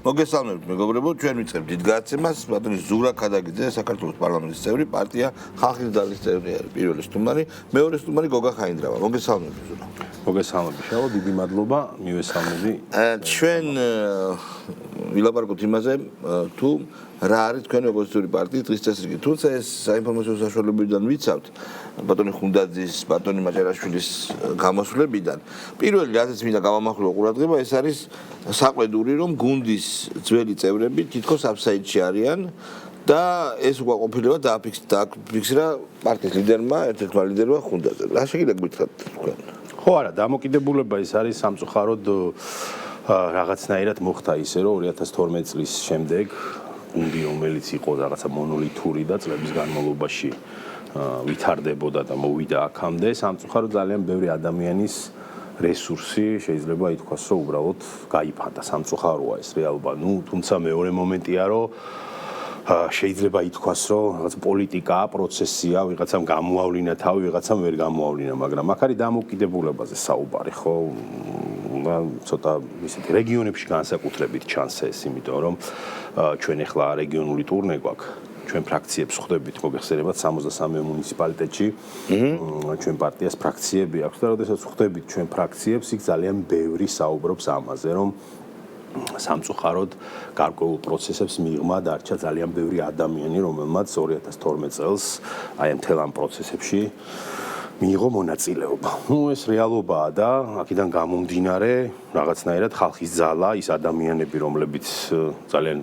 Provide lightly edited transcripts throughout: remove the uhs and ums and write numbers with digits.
მოგესალმებით მეგობრებო, ჩვენ ვიწყებთ დიდ გადაცემას. ბატონი ზურა ქადაგიძე, საქართველოს პარლამენტის წევრი, პარტია ხალხის ძალის წევრი არის პირველი სტუმარი, მეორე სტუმარი გოგა ხაინდრავა. მოგესალმებით ზურა. მოგესალმებით შალო, დიდი მადლობა, მივესალმები. ჩვენ ვილაპარაკოთ იმაზე, თუ რა არის თქვენი ოპოზიციური პარტიის დღის წესრიგი. თუმცა ეს საინფორმაციო საშუალებებიდან ვიცავთ, ბატონი ხუნდაძის, ბატონი მაჭარაშვილის გამოსვლებიდან. პირველი რაზეც მინდა გავამახვილო ყურადღება, ეს არის საყვედური, რომ გუნდის ძველი წევრები თითქოს აფსაიდში არიან და ეს უკვე ყოფილება დააფიქსირა პარტიის ლიდერმა, ერთ-ერთმა ლიდერმა ხუნდაძემ. რა შეგიძლია გითხრათ თქვენ? ხო არა, დამოკიდებულება ეს არის სამწუხაროდ რაღაცნაირად მოხდა ისე, რომ 2012 წლის შემდეგ გუნდი, რომელიც იყო რაღაცა მონოლითური და წლების განმავლობაში ვითარდებოდა და მოვიდა აქამდე, სამწუხაროდ ძალიან ბევრი ადამიანის რესურსი შეიძლება ითქვას, რომ უბრალოდ გაიფანტა. სამწუხაროა ეს რეალობა. თუმცა მეორე მომენტია, რომ შეიძლება ითქვას, რომ რაღაც პოლიტიკა, პროცესია, ვიღაცამ გამოავლინა თავი, ვიღაცამ ვერ გამოავლინა, მაგრამ აქ არის დამოკიდებულებაზე საუბარი, ხო? ცოტა ისეთი რეგიონებში განსაკუთრებით ჩანს ეს, იმიტომ რომ ჩვენ ახლა რეგიონული ტურნე გვაქვს. ჩვენ ფრაქციებს ხვდებით, მოგეხსენებათ 63 მუნიციპალიტეტში. ჩვენ პარტიას ფრაქციები აქვს და როდესაც ხვდებით ჩვენ ფრაქციებს, იქ ძალიან ბევრი საუბრობს ამაზე, რომ სამწუხაროდ გარკვეულ პროცესებს მიღმა დარჩა ძალიან ბევრი ადამიანი, რომელმაც 2012 წელს აი ამ თელ ამ პროცესებში მიიღო მონაწილეობა. ეს რეალობაა და აქედან გამომდინარე რაღაცნაირად ხალხის ძალა, ის ადამიანები, რომლებიც ძალიან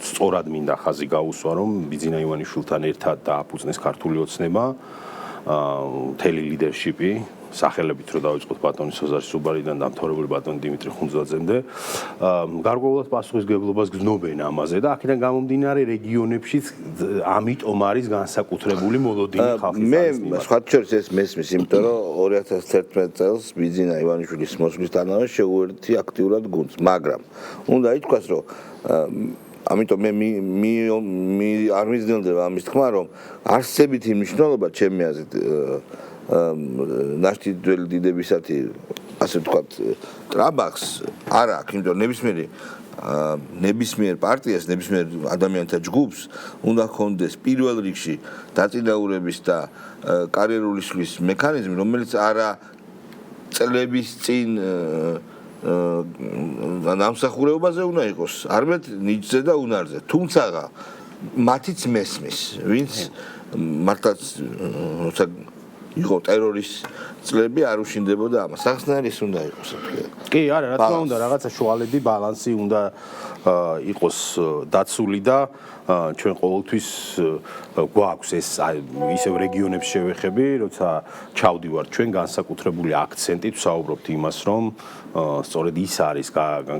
სწორად მინდა ხაზი გაუსვა, რომ ბიძინა ივანიშვილთან ერთად დააფუძნეს ქართული ოცნება, მთელი ლიდერშიპი, სახელებით რო დავიწყოთ ბატონი სოზარ სუბარიდან დამთავრებული ბატონი დიმიტრი ხუნძაძემდე, გარკვეულად პასუხისმგებლობას გრძნობენ ამაზე და აქედან გამომდინარე რეგიონებშიც ამიტომ არის განსაკუთრებული მოლოდინი ხალხის ძალის მიმართ. მე სხვათა შორის ეს მესმის, იმიტომ რომ 2011 წელს ბიძინა ივანიშვილის მოსვლისთანავე შეუერთდი აქტიურად გუნდს, მაგრამ უნდა ითქვას, რომ ამიტომ მე არ მიზნელდება ამის თქმა, რომ არსებითი მნიშვნელობა ჩემი აზრით ნაშთი ძველი დიდებისათი, ასე ვთქვათ, ტრაბახს არ აქვს, იმიტომ ნებისმიერ პარტიას, ნებისმიერ ადამიანთა ჯგუფს უნდა ჰქონდეს პირველ რიგში დაწინაურების და კარიერული სვლის მექანიზმი, რომელიც არა წლების წინ ნამსახურებაზე უნდა იყოს, არამედ ნიჭზე და უნარზე. თუმცა მათიც მესმის, ვინც მართლაც როცა იყო ტერორის წლები არ უშინდებოდა ამას. სახსნაირის უნდა იყოს. კი, არა, რა თქმა უნდა, რაღაცა შუალედი ბალანსი უნდა იყოს დაცული და ჩვენ ყოველთვის გვაქვს ეს ისევ რეგიონებს შევეხები, როცა ჩავდივართ ჩვენ განსაკუთრებული აქცენტით ვსაუბრობთ იმას, რომ სწორედ ის არის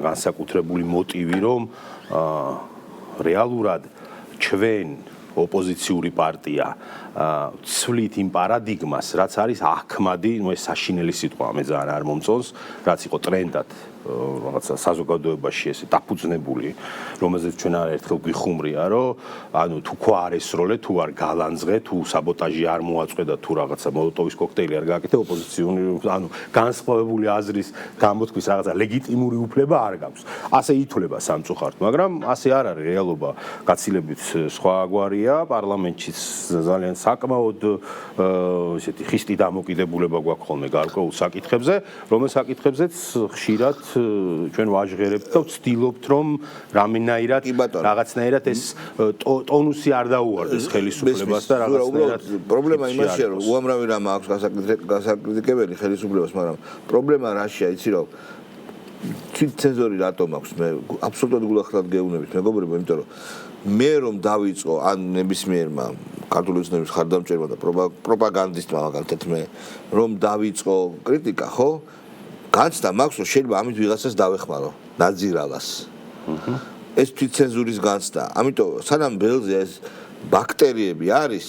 განსაკუთრებული მოტივი, რომ რეალურად ჩვენ ოპოზიციური პარტია ცვლით იმ პარადიგმას, რაც არის ახმადი, ეს საშინელი სიტყვა, მე ძალიან არ მომწონს, რაც იყო ტრენდად რაღაცა საზოგადოებაში ესე დაფუძნებული, რომელზეც ჩვენ არაერთხელ გვიხუმრია, რომ ანუ თუ ხო არ ესროლე, თუ არ გალანძღე, თუ საბოტაჟი არ მოაწყვე და თუ რაღაცა მოლოტოვის კოქტეილი არ გააკეთე, ოპოზიციური, ანუ განსხვავებული აზრის გამოთქმის რაღაცა ლეგიტიმური უფლება არ გაქვს. ასე ითვლება სამწუხაროდ, მაგრამ ასე არ არის რეალობა, გაცილებით სხვაგვარია, პარლამენტშიც ძალიან საკმაოდ ესეთი ხისტი დამოკიდებულება გვაქვს ხოლმე გარკვეულ საკითხებზე, რომელ საკითხებზეც ხშირად ჩვენ ვაჟღერებთ და ვცდილობთ, რომ რამენაირად რაღაცნაირად ეს ტონუსი არ დაუვარდეს ხელისუფლებას და რაღაცნაირად პრობლემა იმაშია, რომ უამრავი რამ აქვს გასაკრიტიკებელი ხელისუფლებას, მაგრამ პრობლემა რაშია, იცი რომ თვითცენზორი რატომ აქვს? მე აბსოლუტურად გულახდად გეუბნებით მეგობრებო, იმიტომ რომ მე რომ დავიწყო ან ნებისმიერმა ქართული ოცნების ხარდამჭერმა და პროპაგანდისტმა მაგალითად მე რომ დავიწყო კრიტიკა, ხო? განცდა მაქვს, რომ შეიძლება ამით ვიღაცას დავეხმარო, ნაძირავას. ეს თვითცენზურის განცდა. ამიტომ სანამ ველზე ეს ბაქტერიები არის,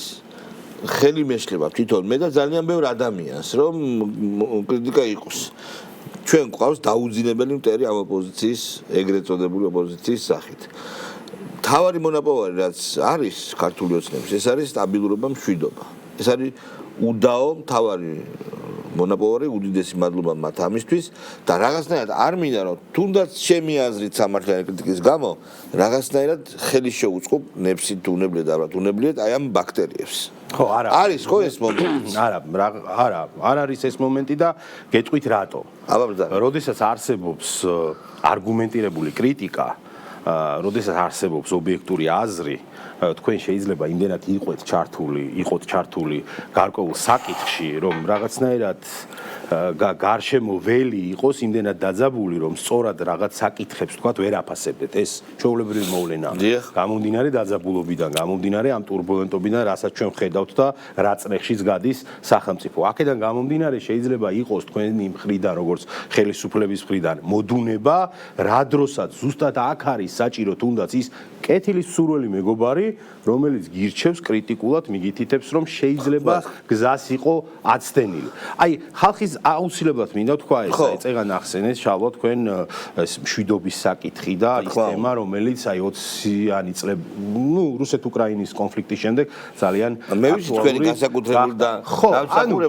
ხელი მეშლება თვითონ მე და ძალიან ბევრ ადამიანს, რომ კრიტიკა იყოს. ჩვენ გვყავს დაუძინებელი მტერი ამ ოპოზიციის, ეგრეთ წოდებული ოპოზიციის სახით. თავარი მონაპოვარი რაც არის ქართული ოცნების, ეს არის სტაბილურობა, მშვიდობა. ეს არის უდაო თავარი მონოპოლარი უდიდესი მადლობა მათ ამისთვის და რაღაცნაირად არ მინდა რომ თუნდაც ჩემი აზრით სამართლიანი კრიტიკის გამო რაღაცნაირად ხელი შეუწყო ნებსით უნებლიეთ და უნებლიეთ აი ამ ბაქტერიებს. ხო, არა. არის ხო ეს მომენტი? არ არის ეს მომენტი და გეტყვით რატო. აბა, როდესაც არსებობს არგუმენტირებული კრიტიკა, როდესაც არსებობს ობიექტური აზრი, თქვენ შეიძლება იმდენად იყოთ ჩართული გარკვეულ საკითხში, რომ რაღაცნაირად გარშემო ველი იყოს იმდენად დაძაბული, რომ სწორად რაღაც საკითხებს თქვა ვერ აფასებდეთ. ეს ჩვეულებრივი მოვლენა. გამომდინარე დაძაბულობიდან, გამომდინარე ამ ტურბულენტობიდან, რასაც ჩვენ ხედავთ და რა წნეხშიც გადის სახელმწიფო. აქედან გამომდინარე შეიძლება იყოს თქვენი მხრიდან, როგორც ხელისუფლების მხრიდან, მოდუნება, რა დროსაც ზუსტად აქ არის საჭირო თუნდაც ის კეთილის სურველი მეგობარი, რომელიც გირჩევს კრიტიკულად მიგითითებს, რომ შეიძლება გზას იყო აცდენილი. აი, ხალხის აუცილებლად მინდა თქვა ეს, აი, წეგან ახსენეთ, შალვა თქვენ ეს მშვიდობის საკითხი და ის თემა, რომელიც აი 20-იანი წლები, რუსეთ-უკრაინის კონფლიქტის შემდეგ ძალიან მე ვიცი თქვენი განსაკუთრებული და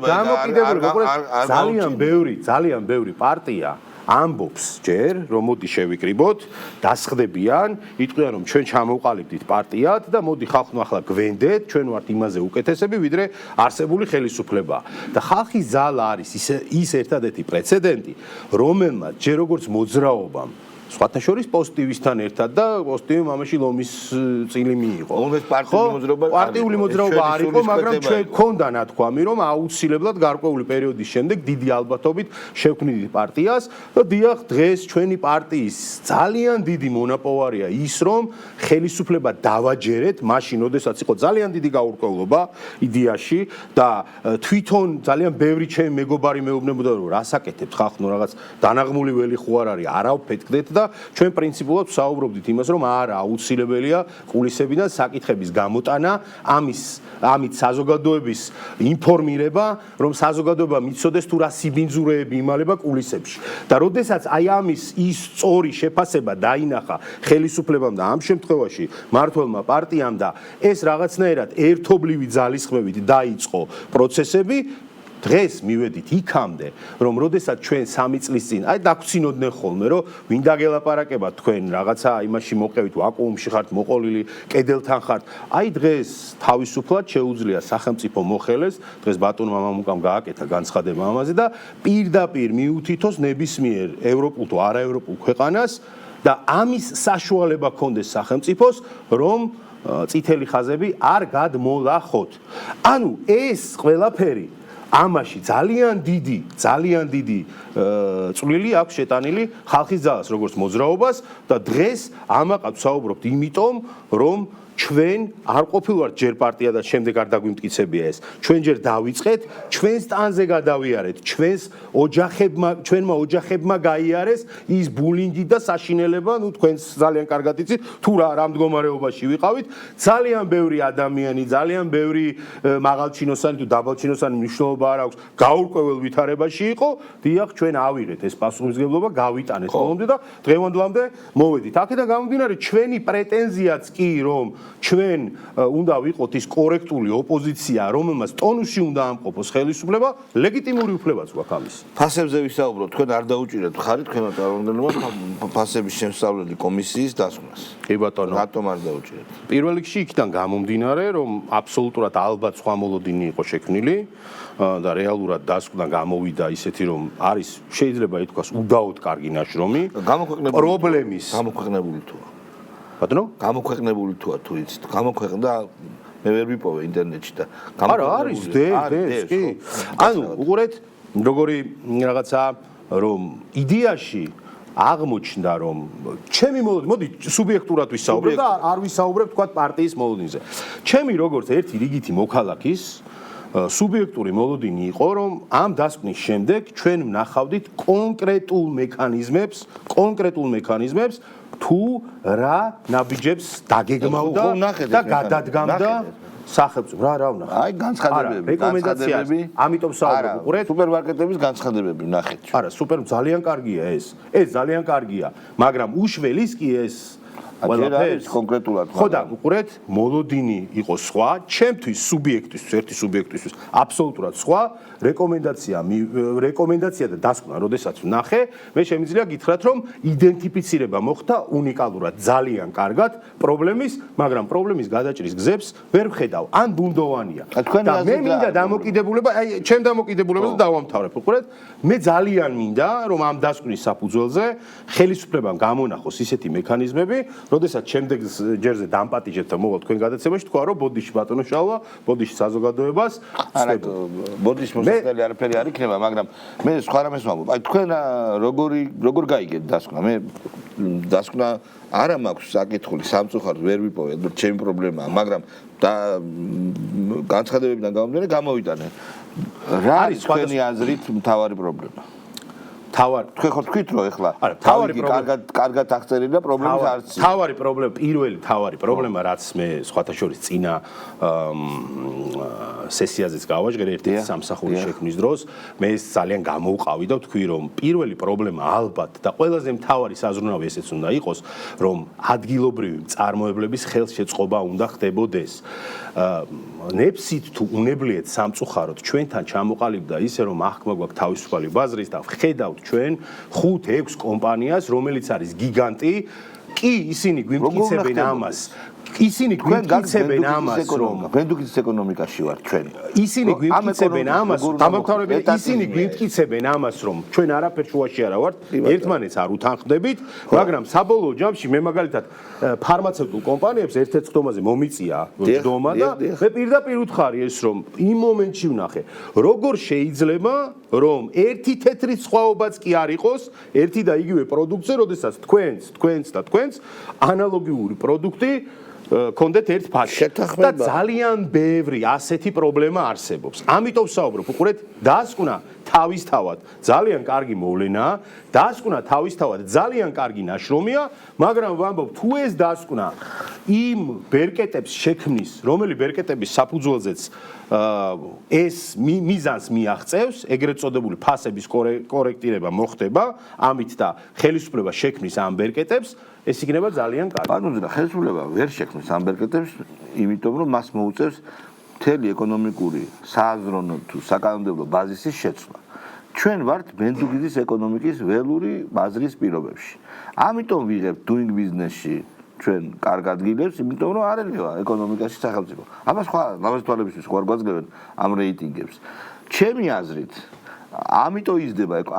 დამოკიდებული, ძალიან ბევრი პარტია ამბობს ჯერ, რომ მოდი შევიკრიბოთ, დასხდებიან, იტყვიან რომ ჩვენ ჩამოვყალიბდით პარტიად და მოდი ხალხმა ახლა გვენდეთ, ჩვენ ვართ იმაზე უკეთესები, ვიდრე არსებული ხელისუფლება. და ხალხის ძალა არის ის ერთადერთი პრეცედენტი, რომელმაც ჯერ როგორც მოძრაობამ სხვათა შორის პოზიტივისთან ერთად და პოზიტივი მამაში ლომის წილი მიიღო. პარტიული მოძრაობა არ იყო, მაგრამ ჩვენ გქონდა ნათქვამი, რომ აუცილებლად გარკვეული პერიოდის შემდეგ დიდი ალბათობით შევქმნით პარტიას და დიახ, დღეს ჩვენი პარტიის ძალიან დიდი მონოპოლარია ის, რომ ხელისუფლება დავაჯერეთ, მაშინ, როდესაც იყო ძალიან დიდი გაურკვევლობა იდეაში და თვითონ ძალიან ბევრი ჩემი მეგობარი მეუბნებოდა, რომ რას აკეთებთ ხალხო, რაღაც დანაღმული ველი ხო არ არის, არა ვფეთქდეთ და ჩვენ პრინციპულად ვსაუბრობდით იმას, რომ არა აუცილებელია კულისებიდან საკითხების გამოტანა, ამით საზოგადოების ინფორმირება, რომ საზოგადოება მიცოდეს თუ რა სიბინძურეები იმალება კულისებში. და როდესაც აი ამის ის სწორი შეფასება დაინახა ხელისუფლებამ და ამ შემთხვევაში მმართველმა პარტიამ და ეს რაღაცნაირად ერთობლივი ძალისხმევით დაიწყო პროცესები, დღეს მივედით იქამდე, რომ როდესაც ჩვენ 3 წლის წინ, აი დაგვრცინოდნენ ხოლმე, რომ ვინ დაგელაპარაკება თქვენ რაღაცა იმაში მოყევით, ვაკუუმში ხართ, მოყოლილი, კედელთან ხართ. აი დღეს თავისუფლად შეუძლია სახელმწიფო მოხელეს, დღეს ბატონმა მამუკამ გააკეთა განცხადება ამაზე და პირდაპირ მიუთითოს ნებისმიერ ევროპულ თუ არაევროპულ ქვეყანას და ამის საშუალება კონდეს სახელმწიფოს, რომ წითელი ხაზები არ გადმოლახოთ. ანუ ეს ყველაფერი ამაში ძალიან დიდი წვლილი აქვს შეტანილი ხალხის ძალას, როგორც მოძრაობას და დღეს ამაყად ვსაუბრობთ იმიტომ, რომ ჩვენ არ ყოფილვართ ჯერ პარტია და შემდეგ არ დაგვიმტკიცებია ეს. ჩვენ ჯერ დავიწყეთ, ჩვენს ტანზე გადავიარეთ, ჩვენმა ოჯახებმა გაიარეს ის ბულინგი და საშინელება, თქვენს ძალიან კარგად იცით, თუ რა მდგომარეობაში ვიყავით. ძალიან ბევრი ადამიანი, ძალიან ბევრი მაღალჩინოსანი თუ დაბალჩინოსანი მნიშვნელობა არ აქვს, გაურკვეველ ვითარებაში იყო. დიახ, ჩვენ ავიღეთ ეს პასუხისმგებლობა, გავიტანეთ ბოლომდე და დღევანდლამდე მოვედით. აქედან გამომდინარე, ჩვენი პრეტენზიაც კი, რომ ჩვენ უნდა ვიყოთ ის კორექტული ოპოზიცია, რომელმაც ტონუსში უნდა ამყოფოს ხელისუფლება, ლეგიტიმური უფლებაც გვაქვს ამის. ფასებზე ვისაუბროთ, თქვენ არ დაუჭირეთ ხარით თქვენმა წარმომადგენლებმა ფასების შემსწავლელი კომისიის დასკვნას. კი ბატონო. რატომ არ დაუჭირეთ? პირველ რიგში იქიდან გამომდინარე, რომ აბსოლუტურად ალბათ სხვა მოლოდინი იყო შექმნილი და რეალურად დასკვნა გამოვიდა ისეთი, რომ არის შეიძლება ითქვას უდაოდ კარგი ნაშრომი. პრობლემის გამოქვეყნებული თუა. ბატონო? გამოქვეყნებული თუა თუ იცით, გამოქვეყნდა მე ვერ ვიპოვე ინტერნეტში და არა არის დევს კი. ანუ უყურეთ როგორი რაღაცა რომ იდეაში აღმოჩნდა რომ ჩემი მოდი სუბიექტურად ვისაუბრებ და არ ვისაუბრებ თქვა პარტიის მოლოდინზე. ჩემი როგორც ერთი რიგითი მოქალაქის სუბიექტური მოლოდინი იყო რომ ამ დასკვნის შემდეგ ჩვენ ვნახავდით კონკრეტულ მექანიზმებს თუ რა ნაბიჯებს დაგეგმავდა და გადადგამდა სახელმწიფო რა ვნახეთ. აი განცხადებები, რეკომენდაციები, ამიტომ საუბრობ, უყურეთ. სუპერმარკეტების განცხადებები ვნახეთ. არა, ძალიან კარგია ეს. ეს ძალიან კარგია, მაგრამ უშველის კი ეს ყველაფერს კონკრეტულად. ხო და უყურეთ, მოლოდინი იყო სხვა, ჩემთვის სუბიექტისთვის, ერთი სუბიექტისთვის აბსოლუტურად სხვა რეკომენდაცია და დასკვნა, როდესაც ვნახე, მე შემიძლია გითხრათ, რომ იდენტიფიცირება მოხდა უნიკალურად, ძალიან კარგად პრობლემის, მაგრამ პრობლემის გადაჭრის გზებს ვერ ვხედავ, ან ბუნდოვანია. და მე მინდა დამოკიდებულება, ჩემ დამოკიდებულებას დავამთავრებ, უყურეთ, მე ძალიან მინდა, რომ ამ დასკვნის საფუძველზე ხელისუფლებამ გამონახოს ისეთი მექანიზმები, როდესაც შემდეგ ჯერზე დამპატიჟებთ და მოვალ თქვენ გადაცემაში, თქვა რომ ბოდიში ბატონო შალვა, ბოდიში საზოგადოებას, არა, ბოდიშ მოსახლეები არაფერი არ იქნება, მაგრამ მე სხვა რამეს ვამბობ. აი თქვენ როგორ გაიგეთ დასკვნა? მე დასკვნა არა მაქვს საკითხული, სამწუხაროდ ვერ ვიპოვე, ჩემი პრობლემაა, მაგრამ და განცხადებებიდან გამომდინარე გამოვიტანე. რა არის თქვენი აზრით მთავარი პრობლემა? თქვენ ხო თქვით რომ ეხლა თავი კარგად აღწერილი და პრობლემის არც თავარი პრობლემა პირველი თავარი პრობლემა რაც მე სხვათა შორის წინა სესიაზეც გავაჟღერე ერთ-ერთი სამსახურის შექმნის დროს მე ეს ძალიან გამოვყავი და ვთქვი რომ პირველი პრობლემა ალბათ და ყველაზე მთავარი საზრუნავი ესეც უნდა იყოს რომ ადგილობრივი მწარმოებლების ხელშეწყობა უნდა ხდებოდეს ნებსით თუ უნებლიეთ სამწუხაროდ ჩვენთან ჩამოყალიბდა ისე რომ აღქმა გვაქვს თავისუფალი ბაზრის და ვხედავთ ჩვენ 5-6 კომპანიას რომელიც არის გიგანტი კი ისინი გვიმტკიცებენ ამას ისინი გვიმტკიცებენ ამას რომ ვენდუქის ეკონომიკაში ვარ ჩვენ ისინი გვიმტკიცებენ ამას დამამთავრებელი ისინი გვიმტკიცებენ ამას რომ ჩვენ არაფერ შუაში არა ვართ ერთმანეთს არ უთანხმდებით მაგრამ საბოლოო ჯამში მე მაგალითად ფარმაცევტულ კომპანიებს ერთ-ერთ ხდომაზე მომიწია ჯდომა და მე პირდაპირ ვუთხარი ეს რომ იმ მომენტში ვნახე როგორ შეიძლება რომ ერთი თეთრი სხვაობაც კი არ იყოს ერთი და იგივე პროდუქცია როდესაც თქვენს ანალოგიური პროდუქტი კონდეთ ერთ ფასში და ძალიან ბევრი ასეთი პრობლემა არსებობს. ამიტომ ვსაუბრობ, უყურეთ, დასკვნა თავისთავად ძალიან კარგი მოვლენაა, დასკვნა თავისთავად ძალიან კარგი ნაშრომია, მაგრამ ვამბობ, თუ ეს დასკვნა იმ ბერკეტებს შექმნის, რომელი ბერკეტების საფუძველზეც ეს მიზანს მიაღწევს, ეგრეთ წოდებული ფასების კორექტირება მოხდება, ამით და ხელისუფლება შექმნის ამ ბერკეტებს ეს იქნება ძალიან კარგი. ბატონო, ხელისუფლება ვერ შექმნის ამ ბერკეტებს, იმიტომ რომ მას მოუწევს მთელი ეკონომიკური, სააზროვნო თუ საკანონმდებლო ბაზისის შეცვლა. ჩვენ ვართ მენდუგიძის ეკონომიკის ველური ბაზრის პირობებში. ამიტომ ვიღებთ doing business-ში ჩვენ კარგ ადგილებს, იმიტომ რომ არ ელევა ეკონომიკაში სახელმწიფო. ამას თვალებისთვის ხوار გვაძლევენ ამ რეიტინგებს. ჩემი აზრით,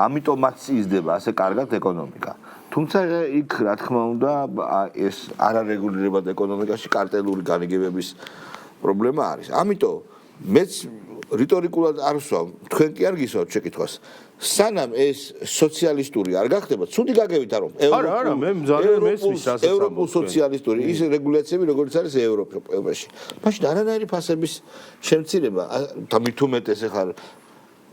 ამიტომაც იზრდება ასე კარგად ეკონომიკა. თუმცა იქ რა თქმა უნდა ეს არარეგულირებად ეკონომიკაში კარტელური განიგებების პრობლემა არის. ამიტომ მეც რიტორიკულად არ ვსვამ, თქვენ კი არ გისვათ შეკითხვას. სანამ ეს სოციალისტური არ გახდება, ცუდი გაგევით რომ არა, მე ძალიან მესმის რასაც ევროპულ სოციალისტური ის რეგულაციები როგორც არის ევროპაში. მაშინ არანაირი ფასების შემცირება და მით უმეტეს ახლა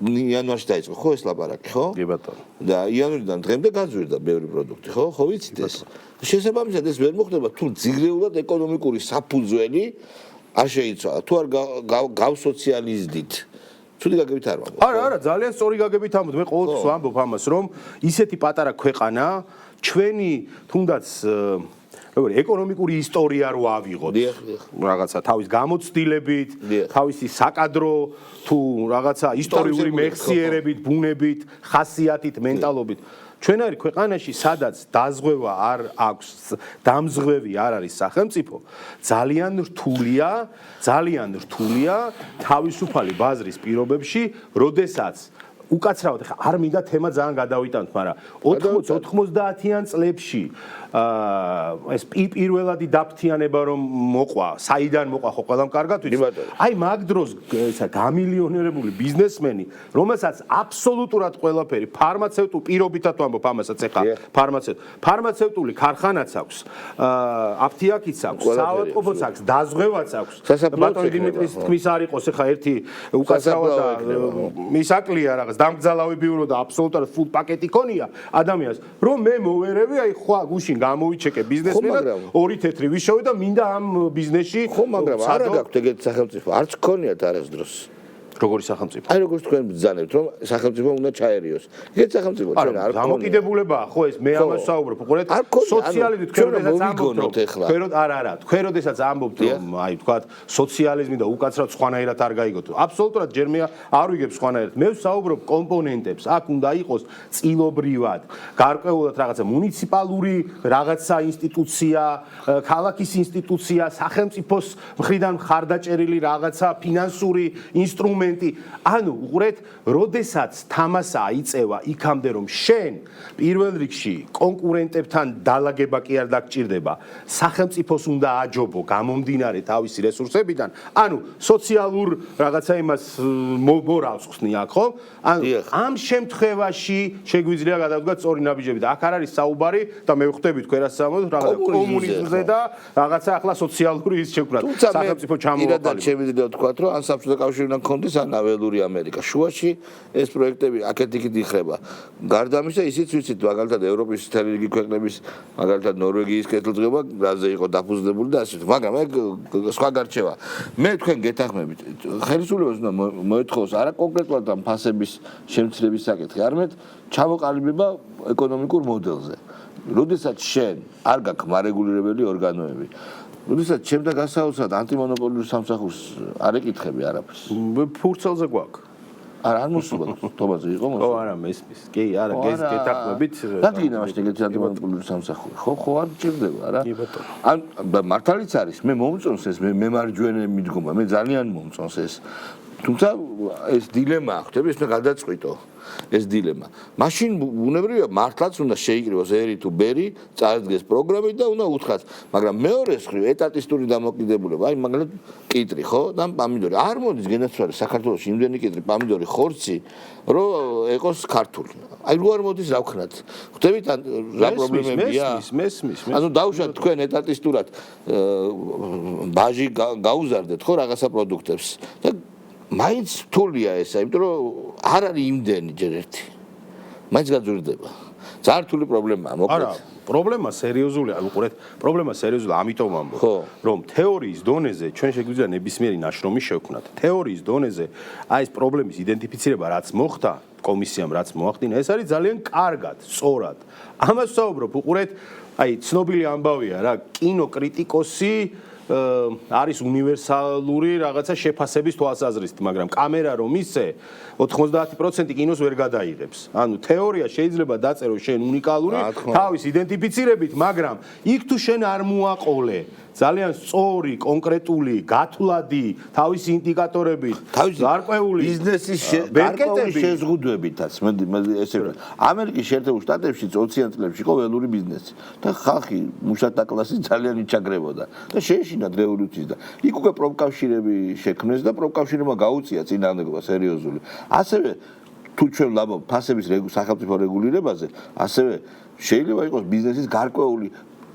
იანვარში დაიწყო ხო ეს ლაპარაკი ხო? კი ბატონო. და იანვრიდან დღემდე გაძვირდა ბევრი პროდუქტი ხო? ხო ვიცით ეს? შესაბამისად ეს ვერ მოხდება თუ ძირეულად ეკონომიკური საფუძველი არ შეიცვალა. თუ არ გავსოციალიზდით. ცუდი გაგებით არ ვამბობ. არა, ძალიან სწორი გაგებით ამბობ. მე ყოველთვის ვამბობ ამას, რომ ისეთი პატარა ქვეყანა ჩვენი თუნდაც როგორი ეკონომიკური ისტორია რო ავიღოთ რაღაცა თავის გამოცდილებით, თავისი საკადრო თუ რაღაცა ისტორიული მეხსიერებით, ბუნებით, ხასიათით, მენტალობით. ჩვენარი ქვეყანაში, სადაც დაზღვევა არ აქვს, დამზღვევი არ არის სახელმწიფო, ძალიან რთულია თავისუფალი ბაზრის პირობებში, როდესაც უკაცრავად ხა არ მინდა თემა ძალიან გადავიტანოთ, მაგრამ 80-90-იან წლებში ეს პირველადი დაფთიანება რომ მოყვა, საიდან მოყვა ხო ყველამ კარგად ვიცით. აი მაგ დროს ესა გამილიონერებული ბიზნესმენი, რომელსაც აბსოლუტურად ყველაფერი ფარმაცევტული პირობითად ვამბობ ამასაც ეხა ფარმაცევტული ქარხანაც აქვს, აფთიაქიც აქვს, საავადმყოფოც აქვს, დაზღვევაც აქვს. ბატონი დიმიტრის თქმის არ იყოს ეხა ერთი უკაცრავად და მისაკლია რაღაც დამგზალავი ბიურო და აბსოლუტურად ფულ პაკეტი ქონია ადამიანს, რომ მე მოვერევი, აი ხვა გუშინ გამოვიჩეკე ბიზნესმენად, ორი თეთრი ვიშოვე და მინდა ამ ბიზნესში ხო, მაგრამ არა გაქვთ ეგეთი სახელმწიფო, არც გქონიათ არასდროს. როგორი სახელმწიფო? აი როგორც თქვენ ბრძანებთ, რომ სახელმწიფო უნდა ჩაერიოს. ეგეთ სახელმწიფო ჩვენ არ დამოკიდებულებაა, ხო ეს მე ამას ვსაუბრობ, უყურეთ, სოციალიზმი თქვენ როდესაც ამბობთ, თქვენ როდესაც ამბობთ, რომ აი ვთქვათ, სოციალიზმი და უკაცრავ სხვანაირად არ გაიგოთ. აბსოლუტურად ჯერ მე არ ვიგებ სხვანაირად. მე ვსაუბრობ კომპონენტებს, აქ უნდა იყოს წილობრივად, გარკვეულად რაღაცა მუნიციპალური რაღაცა ინსტიტუცია, ქალაქის ინსტიტუცია, სახელმწიფოს მხრიდან მხარდაჭერილი რაღაცა ფინანსური ინსტრუმენტი. ანუ უყურეთ, როდესაც თამასა იწევა იქამდე რომ შენ პირველ რიგში კონკურენტებთან დალაგება კი არ დაგჭირდება, სახელმწიფოს უნდა აჯობო გამომდინარე თავისი რესურსებიდან, ანუ სოციალურ რაღაცა იმას მორალს ხსნი აქ, ხო? ანუ ამ შემთხვევაში შეგვიძლია გადავდგათ სწორი ნაბიჯები და აქ არ არის საუბარი და მე ვხვდები თქვენ რასაც ამბობთ, რაღაცა კომუნიზმზე და რაღაცა ახლა სოციალური ის შექმნათ. სახელმწიფო ჩამოაყალიბა. შემიძლია ვთქვათ, რომ ან საბჭოთა კავშირი უნდა ქონდეს, ან აველური ამერიკა. შუაში ეს პროექტები აქეთ-იქით იხრება. გარდა ამისა, ისიც ვიცით, მაგალითად ევროპის მთელი რიგი ქვეყნების, მაგალითად ნორვეგიის კეთილდღეობა, რაზე იყო დაფუძნებული და ასე. მაგრამ ეგ სხვა გარჩევა. მე თქვენ გეთანხმებით, ხელისუფლებას უნდა მოეთხოვოს არა კონკრეტულად ამ ფასების შემცირების საკითხი, არამედ ჩამოყალიბება ეკონომიკურ მოდელზე. როდესაც შენ არ გაქვს მარეგულირებელი ორგანოები, როდესაც ჩემთან გასაოცრად ანტიმონოპოლიური სამსახურს არ ეკითხები არაფერს. ფურცელზე გვაქვს. არა, არ მოსულა თომაზე იყო მოსულა. ო არა, მესმის. კი, არა, გეთანხმებით. რადგან ამაში ეგეთი ანტიმონოპოლიური სამსახური? ხო, არ ჭირდება, რა. კი ბატონო. ან მართალიც არის, მე მომწონს ეს, მე მარჯვენა მიდგომა, მე ძალიან მომწონს ეს. თუმცა ეს დილემაა, ხვდები, ეს მე გადაწყვიტო. ეს დილემა. მაშინ ბუნებრივია მართლაც უნდა შეიკრიბოს ერი თუ ბერი, წარდგეს პროგრამით და უნდა უთხრათ, მაგრამ მეორეს მხრივ ეტატისტური დამოკიდებულება, აი მაგალითად კიტრი, ხო? და პამიდორი. არ მოდის გენაცვალე საქართველოს იმდენი კიტრი, პამიდორი, ხორცი, რომ ეყოს ქართული. აი რო არ მოდის რა ვქნათ. ხვდებით რა პრობლემებია? მესმის. ანუ დავუშვათ თქვენ ეტატისტურად ბაჟი გაუზარდეთ ხო რაღაცა პროდუქტებს და მაინც რთულია ესა, იმიტომ რომ არ არის იმდენი ჯერ ერთი. მაინც გაძვირდება. ძალიან რთული პრობლემაა, მოკლედ. არა, პრობლემა სერიოზულია, უყურეთ, პრობლემა სერიოზულია, ამიტომ ამბობ, რომ თეორიის დონეზე ჩვენ შეგვიძლია ნებისმიერი ნაშრომი შევქმნათ. თეორიის დონეზე აი ეს პრობლემის იდენტიფიცირება, რაც მოხდა კომისიამ, რაც მოახდინა, ეს არის ძალიან კარგად, სწორად. ამას ვსაუბრობ, უყურეთ, აი ცნობილი ამბავია რა, კინოკრიტიკოსი არის უნივერსალური რაღაცა შეფასების თვალსაზრისით, მაგრამ კამერა რომ ისე 90% კინოს ვერ გადაიღებს. ანუ თეორია შეიძლება დაწერო შენ უნიკალური თავის იდენტიფიცირებით, მაგრამ იქ თუ შენ არ მოაყოლე ძალიან სწორი, კონკრეტული, გათვლადი, თავისი ინდიკატორებით, გარკვეული ბიზნესის გარკვეული შეზღუდვებითაც, ესე ვთქვათ, ამერიკის შეერთებულ შტატებში 20-იან წლებში იყო ველური ბიზნესი და ხალხი მუშათა კლასი ძალიან იჩაგრებოდა და შეეშინა რევოლუციის და იქ უკვე პროფკავშირები შექმნეს და პროფკავშირებმა გაუწია წინააღმდეგობა სერიოზული. ასევე თუ ჩვენ ვлабობ ფასების სახელმწიფო რეგულირებაზე, ასევე შეიძლება იყოს ბიზნესის გარკვეული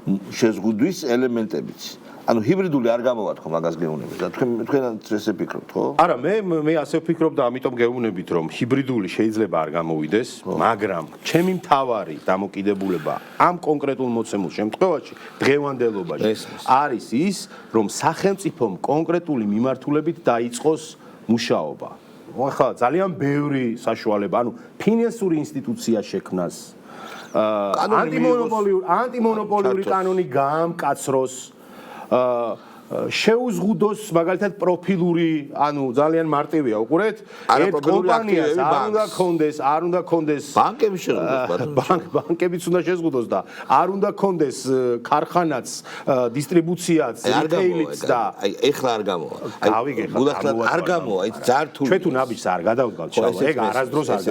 შეზღუდვის ელემენტებიც. ანუ ჰიბრიდული არ გამოვა თქო მაგას გეუბნებით და თქვენაც ესე ფიქრობთ, ხო? არა, მე ასე ვფიქრობ და ამიტომ გეუბნებით, რომ ჰიბრიდული შეიძლება არ გამოვიდეს, მაგრამ ჩემი მთავარი დამოკიდებულება ამ კონკრეტულ მოცემულ შემთხვევაში, დღევანდელობაში არის ის, რომ სახელმწიფომ კონკრეტული მიმართულებით დაიწყოს მუშაობა. ახლა ძალიან ბევრი საშუალება, ანუ ფინანსური ინსტიტუცია შექმნას, ანტიმონოპოლიური კანონი გაამკაცროს, შეუზღუდოს მაგალითად პროფილური, ანუ ძალიან მარტივია, უყურეთ, ერთ კომპანიას არ უნდა კონდეს ბანკები შეზღუდოს, ბანკებიც უნდა შეზღუდოს და არ უნდა კონდეს ქარხანაც, დისტრიბუციაც, რიტეილიც და აი ეხლა არ გამოვა. არ გამოვა, აი ძალიან რთული. ჩვენ თუ ნაბიჯს არ გადავდგავთ, ეგ არასდროს არ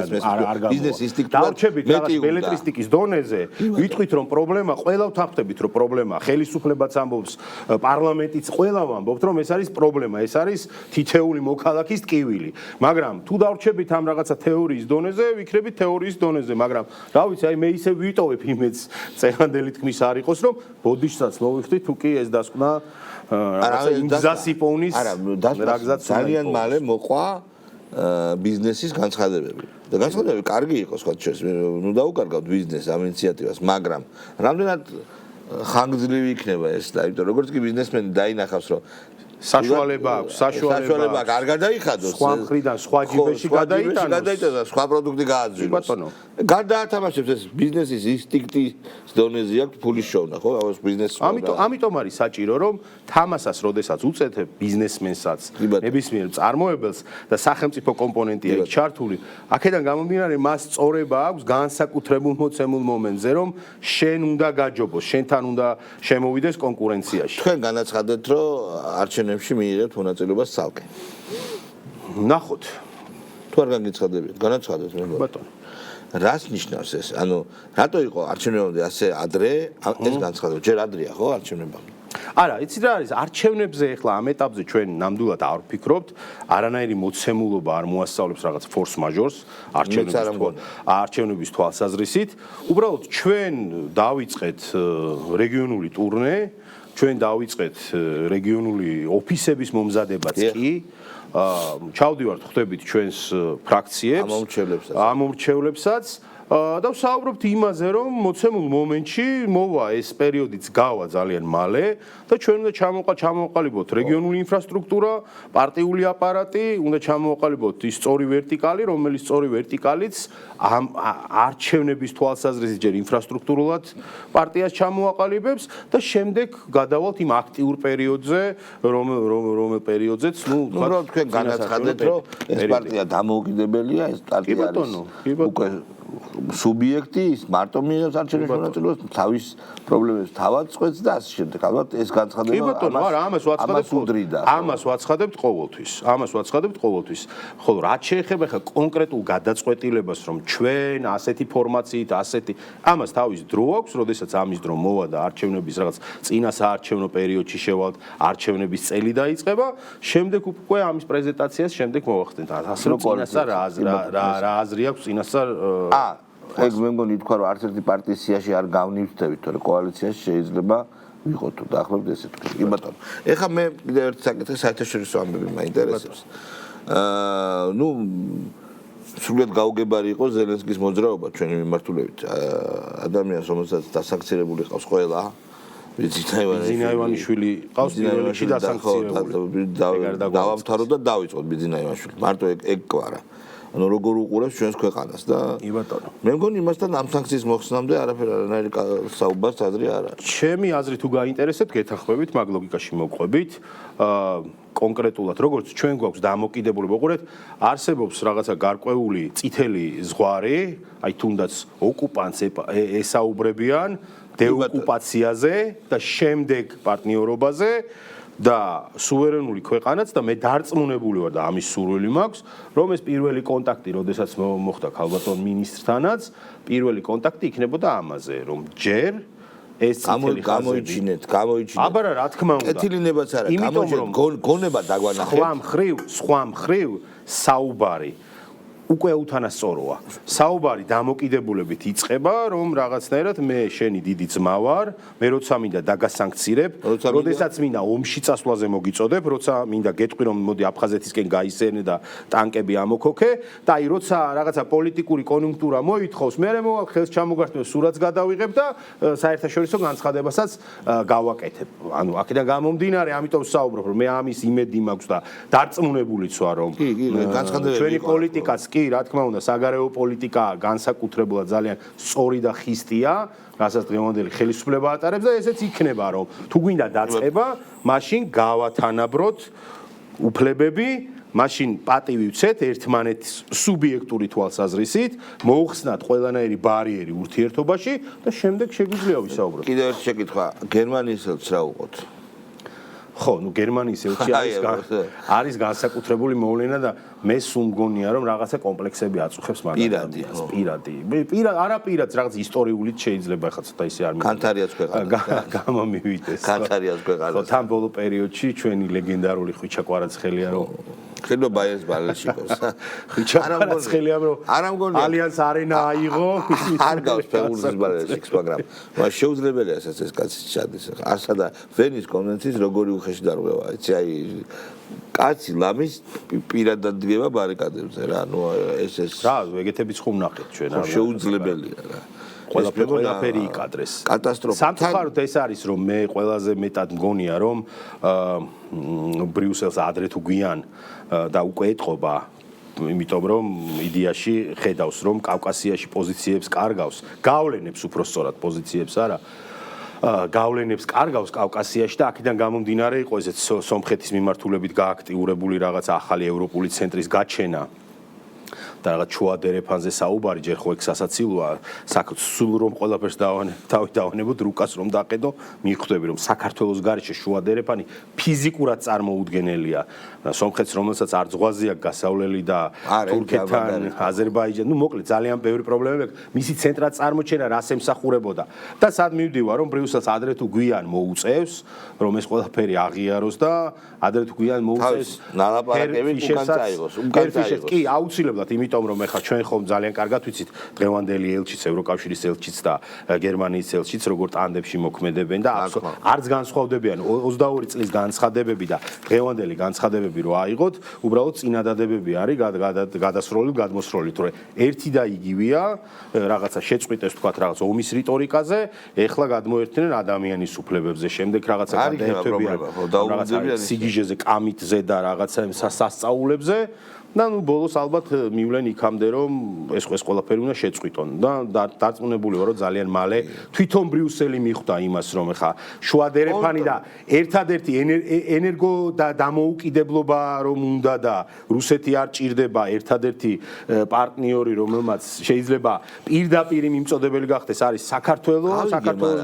გამოვა. ბიზნეს ინსტინქტი დავრჩებით რაღაც ბელეტრისტიკის დონეზე, ვიტყვით რომ პრობლემა, ყველა ვთანხმდებით რომ პრობლემა, ხელისუფლებაც ამბობს, პარლამენტი ყველა ვამბობთ, რომ ეს არის პრობლემა, ეს არის თითეული მოქალაქის ტკივილი. მაგრამ თუ დავრჩებით ამ რაღაცა თეორიის დონეზე, ვიქნებით თეორიის დონეზე, მაგრამ რა ვიცი, აი მე ისე ვიტოვებ იმედს, წეღანდელი თქმის არ იყოს, რომ ბოდიშსაც მოვიხდით, თუ კი ეს დასკვნა რაღაცა იმგზასიპოვნის ძალიან მალე მოყვა ბიზნესის განცხადებები. და განცხადებები კარგი იყო, სხვა შეს, ნუ დაუკარგავთ ბიზნეს ამ ინიციატივას, მაგრამ რამდენად ხანგრძლივი იქნება ეს და იმიტომ როგორც კი ბიზნესმენი დაინახავს რომ საშუალება აქვს, საშუალება არ გადაიხადოს. სხვა მხრიდან სხვა ჯიბეში გადაიტანოს. სხვა პროდუქტი გააძვიროს. ბატონო. გადაათამაშებს ეს ბიზნესის ინსტინქტის დონეზე აქვს ფულის შოვნა, ხო? ამას ბიზნესს. ამიტომ არის საჭირო, რომ თამასას, როდესაც უწეთებ ბიზნესმენსაც, ნებისმიერ მწარმოებელს და სახელმწიფო კომპონენტი აქვს ჩართული, აქედან გამომდინარე მას სწორება აქვს განსაკუთრებულ მოცემულ მომენტზე, რომ შენ უნდა გაჯობოს, შენთან უნდა შემოვიდეს კონკურენციაში. თქვენ განაცხადეთ, რომ არჩევნებში მიიღებთ მონაწილეობას ცალკე. ნახოთ. თუ არ გაგიცხადებიათ, განაცხადეთ მე. ბატონო. რას ნიშნავს ეს? ანუ რატო იყო არჩევნებამდე ასე ადრე ეს განცხადება? ჯერ ადრეა ხო არჩევნებამდე? არა, იცით რა არის? არჩევნებზე ახლა ამ ეტაპზე ჩვენ ნამდვილად არ ვფიქრობთ, არანაირი მოცემულობა არ მოასწავლებს რაღაც force majeure-ს არჩევნების თვალსაზრისით. უბრალოდ ჩვენ დავიწყეთ რეგიონული ტურნე, ჩვენ დავიწყეთ რეგიონული ოფისების მომზადებაც კი. ჩავდივართ ხვდებით ჩვენს ფრაქციებს, ამომრჩევლებსაც და ვსაუბრობთ იმაზე, რომ მოცემულ მომენტში მოვა ეს პერიოდიც გავა ძალიან მალე და ჩვენ უნდა ჩამოვყალიბოთ რეგიონული ინფრასტრუქტურა, პარტიული აპარატი, უნდა ჩამოვყალიბოთ ის სწორი ვერტიკალი, რომელიც სწორი ვერტიკალიც ამ არჩევნების თვალსაზრისით ჯერ ინფრასტრუქტურულად პარტიას ჩამოაყალიბებს და შემდეგ გადავალთ იმ აქტიურ პერიოდზე, რომელ პერიოდზეც, უბრალოდ თქვენ განაცხადეთ, რომ ეს პარტია დამოუკიდებელია, ეს პარტია არის უკვე სუბიექტი, ის მარტო მიიღებს არჩევნებში მონაწილეობას, თავის პრობლემებს თავად წყვეტს და ასე შემდეგ. ალბათ ეს განცხადება ამას ვაცხადებთ ყოველთვის. ხოლო რაც შეეხება ხა კონკრეტულ გადაწყვეტილებას, რომ ჩვენ ასეთი ფორმაციით, ამას თავის დრო აქვს, როდესაც ამის დრო მოვა და არჩევნების რაღაც წინა საარჩევნო პერიოდში შევალთ, არჩევნების წელი დაიწყება, შემდეგ უკვე ამის პრეზენტაციას შემდეგ მოვახდენთ. ასე რომ წინასწარ რა აზრი აქვს წინასწარ ეგ მე მგონი თქვა რომ არც ერთი პარტიის სიაში არ გავნივთებით, თორე კოალიციაში შეიძლება ვიყოთ თუ დაახლოებით ესე თქვი. კი ბატონო. ეხლა მე კიდევ ერთი საკითხი საერთაშორისო ამბები მაინტერესებს. ნუ სრულად გაუგებარი იყო ზელენსკის მოძრაობა ჩვენი მიმართულებით. ადამიანს რომელსაც დასანქცირებული ყავს ყველა ბიძინა ივანიშვილი ყავს პირველ რიგში დასანქცირებული. დავამთავროთ და დავიწყოთ ბიძინა ივანიშვილი. მარტო ეგ კვარა. ანუ როგორ უყურებს ჩვენს ქვეყანას და კი ბატონო. მე მგონი იმასთან ამ სანქციის მოხსნამდე არანაირი საუბარს ადრე არ არის. ჩემი აზრი თუ გაინტერესებთ, გეთანხმებით, მაგ ლოგიკაში მოვყვებით. კონკრეტულად, როგორც ჩვენ გვაქვს დამოკიდებულება, უყურეთ, არსებობს რაღაცა გარკვეული წითელი ზღვარი, აი თუნდაც ოკუპანტს ესაუბრებიან დეოკუპაციაზე და შემდეგ პარტნიორობაზე. და სუვერენული ქვეყანაც და მე დარწმუნებული ვარ და ამის სურვილი მაქვს, რომ ეს პირველი კონტაქტი, როდესაც მოხდა ქალბატონ მინისტრთანაც, პირველი კონტაქტი იქნებოდა ამაზე, რომ ჯერ ეს წითელი გამოიჩინეთ. აბარა, რა თქმა უნდა. კეთილინებაც არა, გამოიჩინეთ, გონება დაგვანახეთ. სხვა მხრივ საუბარი უკვე უთანასწოროა. საუბარი დამოკიდებულებით იწყება, რომ რაღაცნაირად მე შენი დიდი ძმა ვარ, მე როცა მინდა დაგასანქცირებ, როდესაც მინდა ომში წასვლაზე მოგიწოდებ, როცა მინდა გეტყვი რომ მოდი აფხაზეთისკენ გაისერნე და ტანკები ამოქოქე და აი როცა რაღაცა პოლიტიკური კონიუნქტურა მოითხოვს, მე მოვალ ხელს ჩამოგართმევ, სურათს გადავიღებ და საერთაშორისო განცხადებასაც გავაკეთებ. ანუ აქედან გამომდინარე, ამიტომ ვსაუბრობ, რომ მე ამის იმედი მაქვს და დარწმუნებულიც ვარ, რომ ჩვენი პოლიტიკაც კი, რა თქმა უნდა, საგარეო პოლიტიკა განსაკუთრებულად ძალიან სწორი და ხისტია, რასაც დღევანდელი ხელისუფლება ატარებს და ესეც იქნება, რომ თუ გვინდა დაწყება, მაშინ გავათანაბროთ უფლებები, მაშინ პატივი ვცეთ ერთმანეთის სუბიექტური თვალსაზრისით, მოუხსნათ ყველანაირი ბარიერი ურთიერთობაში და შემდეგ შეგვიძლია ვისაუბროთ. კიდევ ერთი შეკითხვა, გერმანიის ელჩს რა უყოთ? ხო, ნუ გერმანიის ელჩი არის განსაკუთრებული მოვლენა და მე სულ მგონია რომ რაღაცა კომპლექსები აწუხებს მაგას. პირადი. არაპირად რაღაც ისტორიულით შეიძლება ხა ცოტა ისე არ მივიდეს. კანთარიაც ქვეყანა. გამომივიდეს. კანთარიაც ქვეყანა. ხო, თან ბოლო პერიოდში ჩვენი ლეგენდარული ხვიჩა კვარაცხელია რომ ხელო ბაიას ბალაშიკოს. ხვიჩა კვარაცხელია რომ ალიანს არენა აიღო. არ გავს ფეგურის ბალაშიკს, მაგრამ შეუძლებელია ეს კაცი ჩადის. არსა და ვენის კონვენციის როგორი უხეში დარღვევა, იცი აი კაცი ლამის პირადად დგება ბარიკადებზე რა, ნუ ეს რა, ეგეთებიც ხომ ნახეთ ჩვენ, შეუძლებელია რა. ყველაფერი იკადრეს. კატასტროფა. სამწუხაროდ ეს არის რომ მე ყველაზე მეტად მგონია რომ ბრიუსელს ადრე თუ გვიან და უკვე ეთყობა იმიტომ რომ იდეაში ხედავს რომ კავკასიაში პოზიციებს კარგავს, გავლენებს უფრო სწორად პოზიციებს არა გავლენებს კარგავს კავკასიაში და აქედან გამომდინარე იყო ესეც სომხეთის მიმართულებით გააქტიურებული რაღაც ახალი ევროპული ცენტრის გაჩენა და რაღაც შუა დერეფანზე საუბარი ჯერ ხო ეგ სასაცილოა სულ რომ ყველაფერს დავანებოთ რუკას რომ დაყედო მიხვდები რომ საქართველოს გარეშე შუა დერეფანი ფიზიკურად წარმოუდგენელია სომხეთს რომელსაც არ ზღვაზე აქვს გასავლელი და თურქეთთან აზერბაიჯანი ნუ მოკლედ ძალიან ბევრი პრობლემები აქვს მისი ცენტრად წარმოჩენა რას ემსახურებოდა და სად მივდივარ რომ ბრიუსელს ადრე თუ გვიან მოუწევს რომ ეს ყველაფერი აღიაროს და ადრე თუ გვიან მოუწევს ნალაპარაკებით უკან წაიღოს უკან წაიღოს კი აუცილებლად იმიტომ რომ ეხლა ჩვენ ხომ ძალიან კარგად ვიცით დღევანდელი ელჩიც ევროკავშირის ელჩიც და გერმანიის ელჩიც როგორ ტანდემში მოქმედებენ და არც განსხვავდებიან 22 წლის განცხადებები და დღევანდელი განცხადებები რო აიღოთ უბრალოდ წინადადებები არის გადასროლი გადმოსროლი თორე ერთი და იგივეა რაღაცა შეწყვიტეს თქვათ რაღაც ომის რიტორიკაზე ეხლა გადმოერთნენ ადამიანის უფლებებზე შემდეგ რაღაცა გადაერთვებიან რაღაცა სიგიჟეზე კამიტზე და რაღაცა სასწაულებზე და ნუ ბოლოს ალბათ მივლენ იქამდე რომ ეს ყველაფერი უნდა შეწყვიტონ და დარწმუნებული ვარ რომ ძალიან მალე თვითონ ბრიუსელი მიხვდა იმას რომ ეხა შუა დერეფანი და ერთადერთი ენერგო და დამოუკიდებლობა რომ უნდა და რუსეთი არ ჭირდება ერთადერთი პარტნიორი რომელმაც შეიძლება პირდაპირ მიმწოდებელი გახდეს არის საქართველოს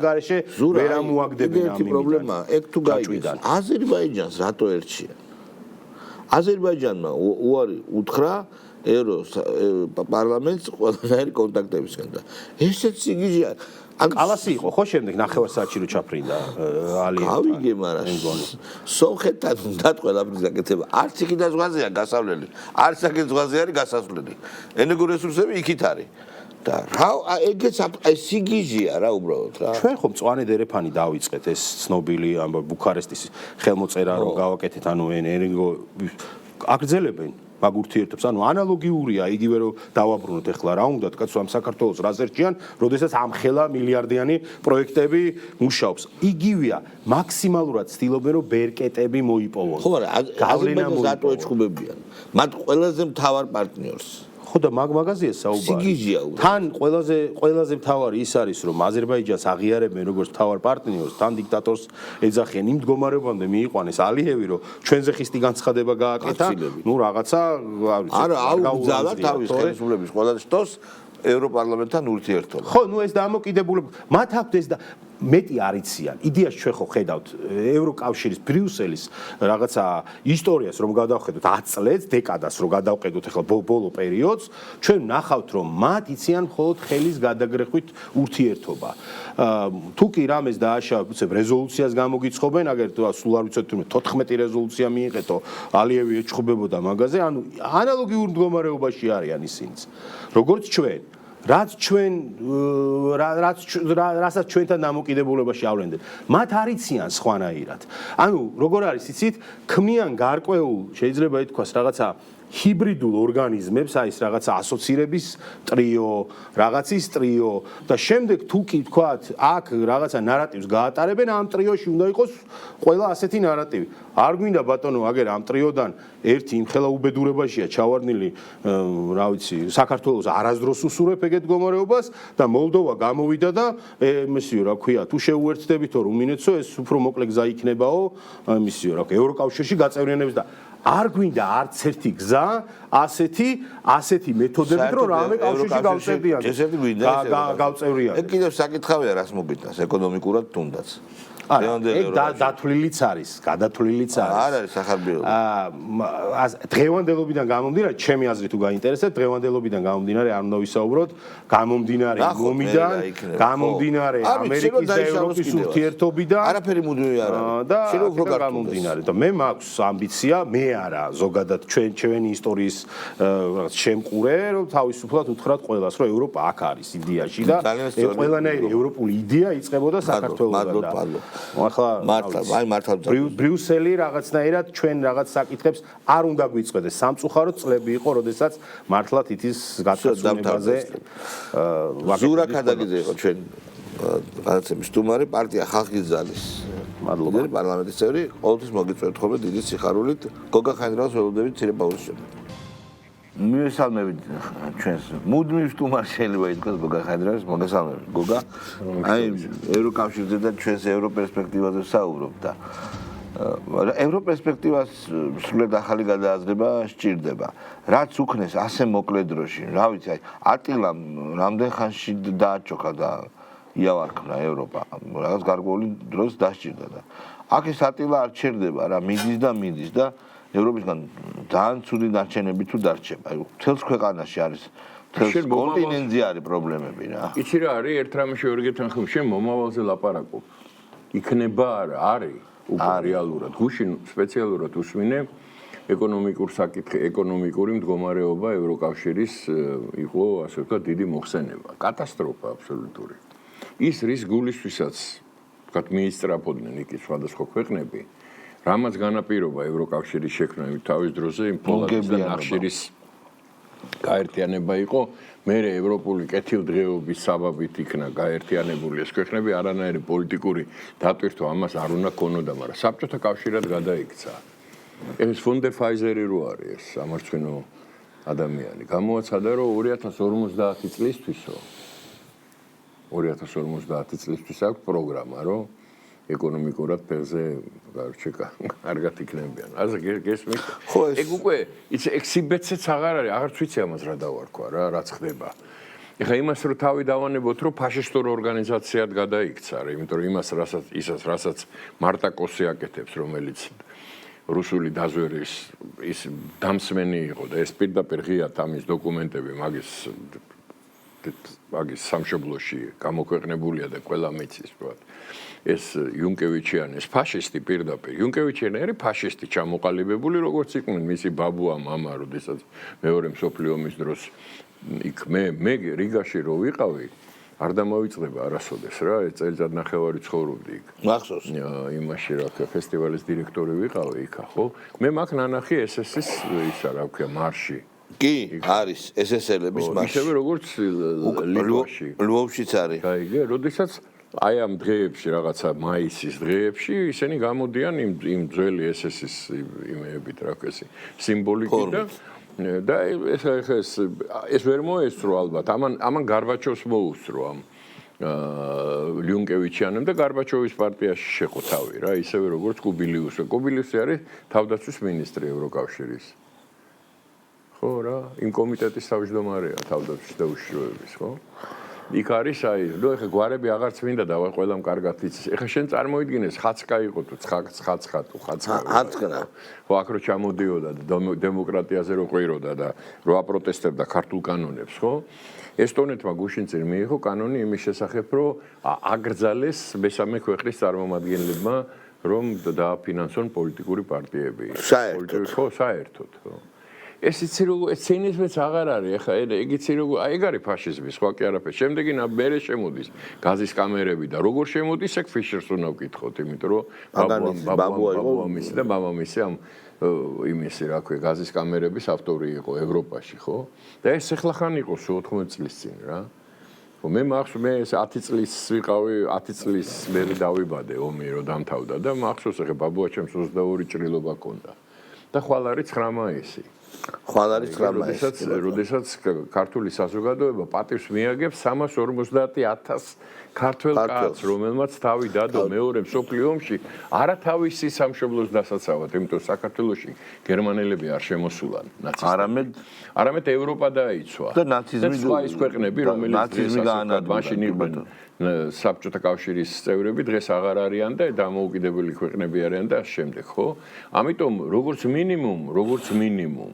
გარეშე ვერ ამოაგდებენ ამ პრობლემა ეგ თუ გაიგეს აზერბაიჯანს რატო ერჩია აზერბაიჯანმა უარი უთხრა პარლამენტს ყველანაირი კონტაქტებისგან და ესეც სიგიჟეა კალასი იყო ხო შემდეგ ნახევარსაათში რო ჩაფრინდა ალიევთან გავიგე მაგრამ სომხეთთან უნდა ყველაფრის გაკეთება არც იქიდან ზღვაზეა გასავლელი არც აქეთ ზღვაზე არის გასასვლელი ენერგორესურსები იქით არის და რა ეგეც სიგიჟეა რა უბრალოდ რა ჩვენ ხომ მწვანე დერეფანი დავიწყეთ ეს ცნობილი ბუქარესტის ხელმოწერა რომ გავაკეთეთ ანუ ენერგო აგრძელებენ მაგ ურთიერთობს ანუ ანალოგიურია იგივე რომ დავაბრუნოთ ეხლა რა უნდა თქვა ამ საქართველოს რას ერჩიან როდესაც ამ ხელა მილიარდიანი პროექტები მუშაობს იგივეა მაქსიმალურად ცდილობენ რომ ბერკეტები მოიპოვონ ხო მაგრამ აზერბაიჯანს რატო ეჩხუბებიან მათ ყველაზე მთავარ პარტნიორს ხო და მაგაზია საუბარი. სიგიჟეა. თან ყველაზე მთავარი ის არის რომ აზერბაიჯანს აღიარებენ როგორც მთავარ პარტნიორს, თან დიქტატორს ეძახიან იმ მდგომარეობამდე მიიყვანეს ალიევი რომ ჩვენზე ხისტი განცხადება გააკეთა. ნუ რაღაცა არა აუგზავნა თავის ხელისუფლების ყველა შტოს ევროპარლამენტთან ურთიერთობა. ხო, ნუ ეს დამოკიდებულება მათ აქვთ ეს და მეტი არიციან. იდეაში ჩვენ ხო ხედავთ ევროკავშირის ბრიუსელის რაღაცა ისტორიას რომ გადავხედოთ 10 წლებს, დეკადას რომ გადავყედოთ ახლა ბოლო პერიოდს, ჩვენ ნახავთ რომ მათ იციან მხოლოდ ხელის გადაგრეხვით ურთიერთობა. თუ კი რამეს დააშავებ, უცებ რეზოლუციას გამოგიცხობენ, აგერ სულ არ ვიცოდი თუმცა 14 რეზოლუცია მიიღეთო, ალიევი ეჩხუბებოდა მაგაზე, ანუ ანალოგიურ მდგომარეობაში არიან ისინიც. როგორც ჩვენ რაც ჩვენთან დამოკიდებულებაში ავლენდნენ. მათ არიციან სხვანაირად. ანუ როგორ არის იცით, ქმნიან გარკვეულ შეიძლება ითქვას რაღაცა ჰიბრიდულ ორგანიზმებს, აი ეს რაღაცა ასოცირების ტრიო, რაღაცის ტრიო და შემდეგ თუ კი თქვათ, აქ რაღაცა ნარატივს გაატარებენ, ამ ტრიოში უნდა იყოს ყველა ასეთი ნარატივი. არ გვინდა ბატონო, აგერ ამ ტრიოდან ერთი იმხელა უბედურებაშია ჩავარდნილი, რა ვიცი, საქართველოს არასდროს უსურებ ეგეთ მდგომარეობას და მოლდოვა გამოვიდა და მისიო, რა ქვია, თუ შეუერთდებითო რუმინეთსო, ეს უფრო მოკლე გზა იქნებაო, მისიო, რა ქვია, ევროკავშირში გაწევრიანების და არ გვინდა არც ერთი გზა ასეთი მეთოდებით რომ რამე კავშირში გავწერდიან. ესეთი გვინდა გავწერიან. ეგ კიდევ საკითხავია რას მოგიტანს ეკონომიკურად თუნდაც. ეგ დათვლილიც არის, გადათვლილიც არის. არ არის სახარბიელო. დღევანდელობიდან გამომდინარე, ჩემი აზრით თუ გაინტერესებთ, დღევანდელობიდან გამომდინარე არ უნდა ვისაუბროთ, გამომდინარე ომიდან, გამომდინარე ამერიკის და ევროპის ურთიერთობიდან. არაფერი მუდმივი არ არის. და გამომდინარე და მე მაქვს ამბიცია, მე არა, ზოგადად ჩვენი ისტორიის რაღაც შემყურე, რომ თავისუფლად უთხრათ ყველას, რომ ევროპა აქ არის იდეაში და ყველანაირი ევროპული იდეა იწყებოდა საქართველოსგან. ახლა მართლა ბრიუსელი რაღაცნაირად ჩვენ რაღაც საკითხებს არ უნდა გვიწყვეტდეს. სამწუხაროდ წლები იყო, როდესაც მართლა თითის გასაცნობაზე ზურა ქადაგიძე იყო ჩვენ განაცემის სტუმარი პარტია ხალხის ზალის მადლობა პარლამენტის წევრი ყოველთვის მოგიწევთ ხოლმე დიდი სიხარულით გოგა ხანძრას ველოდებით ცირე პაუზის შემდეგ მივესალმებით ჩვენს მუდმივ სტუმარს შეიძლება ითქვას გოგა ხანძრას მოგესალმებით გოგა აი ევროკავშირზე და ჩვენს ევროპერსპექტივაზე ვსაუბრობ და ევროპერსპექტივას სრულად ახალი გადააზრება სჭირდება რაც უქნეს ასე მოკლე დროში რა ვიცი აი ატილამ რამდენ ხანში დააჩოქა და იავარქნა ევროპა რაღაც გარკვეული დროს დასჭირდა და აქ ეს ატილა არ ჩერდება რა მიდის და ევროპისგან ძალიან ცუდი დარჩენები თუ დარჩება აი მთელს ქვეყანაში არის მთელს კონტინენტზე არის პრობლემები რა იცი რა არის ერთ რამე შევერგეთ ახლა შენ მომავალზე ლაპარაკობ იქნება არა არის უკვე რეალურად გუშინ სპეციალურად უსმინე ეკონომიკური მდგომარეობა ევროკავშირის იყო ასე ვთქვათ დიდი მოხსენება კატასტროფა აბსოლუტური ის რის გულისთვისაც ვთქვათ მიისწრაფოდნენ იქ სხვადასხვა ქვეყნები რამაც განაპირობა ევროკავშირის შექმნა თავის დროზე იმ პოლონეთის და ნახშირის გაერთიანება იყო მე ევროპული კეთილდღეობის საბაბით იქნა გაერთიანებული ეს ქვეყნები არანაირი პოლიტიკური დატვირთვა ამას არ უნდა ქონოდა მაგრამ საბჭოთა კავშირად გადაიქცა ეს ფონ დერ ფაიზერი რო არის ეს სამარცხვინო ადამიანი გამოაცხადა რომ 2050 წლისთვისო 2050 წლისთვის აქვს პროგრამა რომ ეკონომიკურად ფერზე კარგად იქნებიან. ასე გესმის? ხო ეს ეგ უკვე ექსიბეცეც აღარ არის, აღარც ვიცი ამას რა დავარქვა რა, რაც ხდება. ეხლა იმას რო თავი დავანებოთ, რომ ფაშისტურ ორგანიზაციად გადაიქცა რა, იმიტომ რომ რასაც მარტაკოსი აკეთებს, რომელიც რუსული დაზვერვის ის დამსმენი იყო და ეს პირდაპირ ღიათ ამის დოკუმენტები მაგის სამშობლოში გამოქვეყნებულია და ყველა მიცის ვთქვათ ეს იუნკევიჩიანის ფაშისტი პირდაპირ იუნკევიჩიანი არის ფაშისტი ჩამოყალიბებული როგორც იყვნენ მისი ბაბუა მამა როდესაც მეორე მსოფლიო ომის დროს იქ მე რიგაში რო ვიყავი არ დამოვიწყდება არასოდეს რა ეს წელიწად ნახევარი ცხოვრობდი იქ მახსოვს იმაში რა ფესტივალის დირექტორი ვიყავი იქა ხო მე მაგ ნანახი SS-ის ისა რა ქვია მარში კი არის SSL-ების მარში ისევე როგორც ლიტვაში ლვოვშიც არის გაიგე როდესაც აი ამ დღეებში რაღაცა მაისის დღეებში ისინი გამოდიან იმ ძველი SS-ის იმეებით რა ქვია სიმბოლიკით და ეს ვერ მოესწრო ალბათ ამან გარბაჩოვს მოუსწრო ამ ლიუნკევიჩიანემ და გარბაჩოვის პარტიაში შეყო თავი რა ისევე როგორც კუბილიუსი არის თავდაცვის მინისტრი ევროკავშირის ხო რა იმ კომიტეტის თავმჯდომარეა თავდაცვის და უშიშროების ხო იქ არის აი ნუ ეხა გვარები აღარც მინდა და ყველამ კარგად იცის ეხა შენ წარმოიდგინეს ხაცკა იყო თუ ცხაცხა თუ ხაცკა ხაცკა ხო აქ რო ჩამოდიოდა და დემოკრატიაზე რო ყვიროდა და რო აპროტესტებდა ქართულ კანონებს ხო ესტონეთმა გუშინ წინ მიიღო კანონი იმის შესახებ რომ აგრძალეს მესამე ქვეყნის წარმომადგენლებმა რომ დააფინანსონ პოლიტიკური პარტიები საერთოდ ხო ეს იცი რომ ეს ცინიზმიც აღარ არის ეხა ეგ იცი რომ აი ეგ არის ფაშიზმი სხვა კი არაფერი შემდეგი მერე შემოდის გაზის კამერები და როგორ შემოდის ეგ ფიშერს უნდა ვკითხოთ იმიტომ რომ ბაბუამისი და მამამისი ამ იმისი რა ქვია გაზის კამერების ავტორი იყო ევროპაში ხო და ეს ეხლახან იყო 80 წლის წინ რა ხო მე ეს 10 წლის ვიყავი 10 წლის მერე დავიბადე ომი რომ დამთავრდა და მახსოვს ეხა ბაბუაჩემს 22 ჭრილობა ჰქონდა და ხვალ არის 9 მაისი ხვალ არის 9 მაისი როდესაც ქართული საზოგადოება პატივს მიაგებს 350,000 ქართველ კაცს რომელმაც თავი დადო მეორე მსოფლიო ომში არა თავისი სამშობლოს დასაცავად იმიტომ საქართველოში გერმანელები არ შემოსულან ნაცისტები არამედ ევროპა დაიცვა და ნაციზმი სხვა ის ქვეყნები რომელიც მაშინ იყვნენ საბჭოთა კავშირის წევრები დღეს აღარ არიან და დამოუკიდებელი ქვეყნები არიან და შემდეგ ხო ამიტომ როგორც მინიმუმ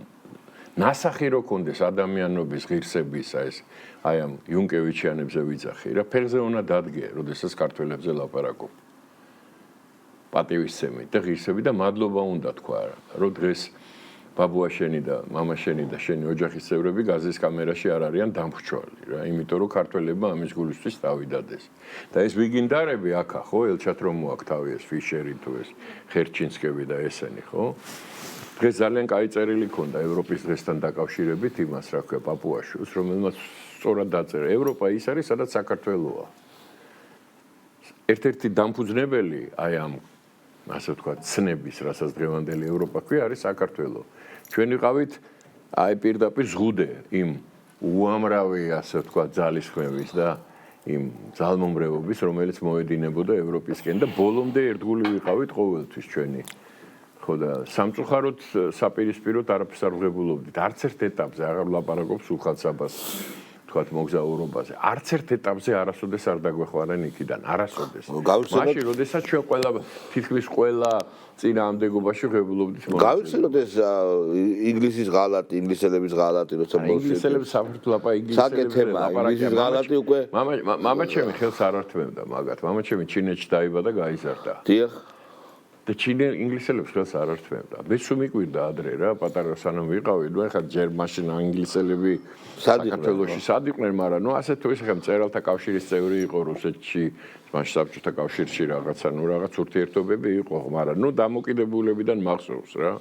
ნასახი რო კონდეს ადამიანობის ღირსებისა ეს აი ამ იუნკევიჩიანებზე ვიძახი რა ფერზე უნდა დადგე როდესაც ქართველებზე ლაპარაკობ პატივისცემით და ღირსები და მადლობა უნდა თქვა რომ დღეს ბაბუაშენი და მამაშენი და შენი ოჯახის წევრები გაზის კამერაში არ არიან დამრჩვალი რა, იმიტომ რომ ქართველებმა ამის გულისთვის დავიდადეს. და ეს ვიგინდარები აქა ხო, ელჩათ რომ მოაქვს თავი ეს ფიშერი თუ ეს ხერჩინსკები და ესენი ხო? დღეს ძალიან კაი წერილი ქონდა ევროპის დღესთან დაკავშირებით იმას, რა ქვია, პაპუაშვილს, რომელმაც სწორად დაწერა, ევროპა ის არის, სადაც საქართველოა. ერთ-ერთი დამფუძნებელი აი ამ ასე ვთქვათ, ცნების, რასაც დღევანდელი ევროპა ქვია, არის საქართველო. ჩვენ ვიყავით აი პირდაპირ ზღუდე იმ უამრავი, ასე ვთქვათ, ძალისხმევის და იმ ძალმომრევობის, რომელიც მოედინებოდა ევროპისკენ და ბოლომდე ერთგული ვიყავით ყოველთვის ჩვენი. ხო და სამწუხაროდ საპირისპიროდ არაფერს არ ვღებულობდით. არც ერთ ეტაპზე აღარ ვლაპარაკობ სულხან-საბას თქვათ მოგზაურობაზე. არც ერთ ეტაპზე არასოდეს არ დაგვეხვარენ იქიდან, არასოდეს. მაშინ, როდესაც ჩვენ ყველა თითქმის ყველა წინააღმდეგობაში ღებულობდით მოხდა. გავიხსენოთ ეს ინგლისის ღალატი, ინგლისელების ღალატი, როცა ინგლისელებს საფრთხე ლაპა ინგლისელებს ინგლისის ღალატი უკვე მამაჩემი ხელს არ ართმევდა მაგათ. მამაჩემი ჩინეთში დაიბადა, გაიზარდა. დიახ. და ინგლისელებს ხელს არ ართმევდა. მე სულ მიკვირდა ადრე რა, პატარა სანამ ვიყავი, ნუ ეხლა ჯერ მაშინ ინგლისელები საქართველოში სად იყვნენ, მაგრამ ნუ ასე თუ ისე მწერალთა კავშირის წევრი იყო რუსეთში, მაშინ საბჭოთა კავშირში რაღაცა, ნუ რაღაც ურთიერთობები იყო, მაგრამ ნუ დამოკიდებულებიდან მახსოვს რა,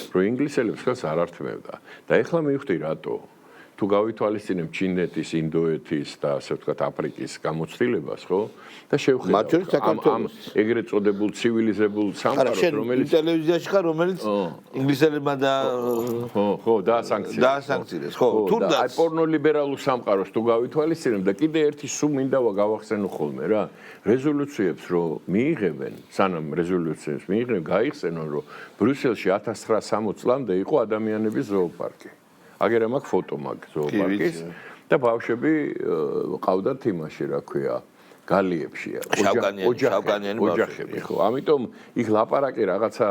რომ ინგლისელებს ხელს არ ართმევდა. და ეხლა მივხვდი რატო. თუ გავითვალისწინებ ჩინეთის, ინდოეთის და ასე ვთქვათ აფრიკის გამოცდილებას, ხო? და შევხედავ ამ ეგრეთ წოდებულ ცივილიზებულ სამყაროს, რომელიც ტელევიზიაში ხარ, რომელიც ინგლისელებმა და ხო, დაასანქცირეს, ხო? თუნდაც აი პორნოლიბერალურ სამყაროს თუ გავითვალისწინებ და კიდე ერთი სულ მინდავა გავახსენო ხოლმე რა, რეზოლუციებს რომ მიიღებენ, სანამ რეზოლუციებს მიიღებენ, გაიხსენონ რომ ბრიუსელში 1960 წლამდე იყო ადამიანების ზოოპარკი. აგერ მაგ ფოტო მაგ ზოოპარკის და ბავშვები ყავდათ იმაში, რა ქვია, გალიებში, ოჯახები, ხო. ამიტომ იქ ლაპარაკი რაღაცა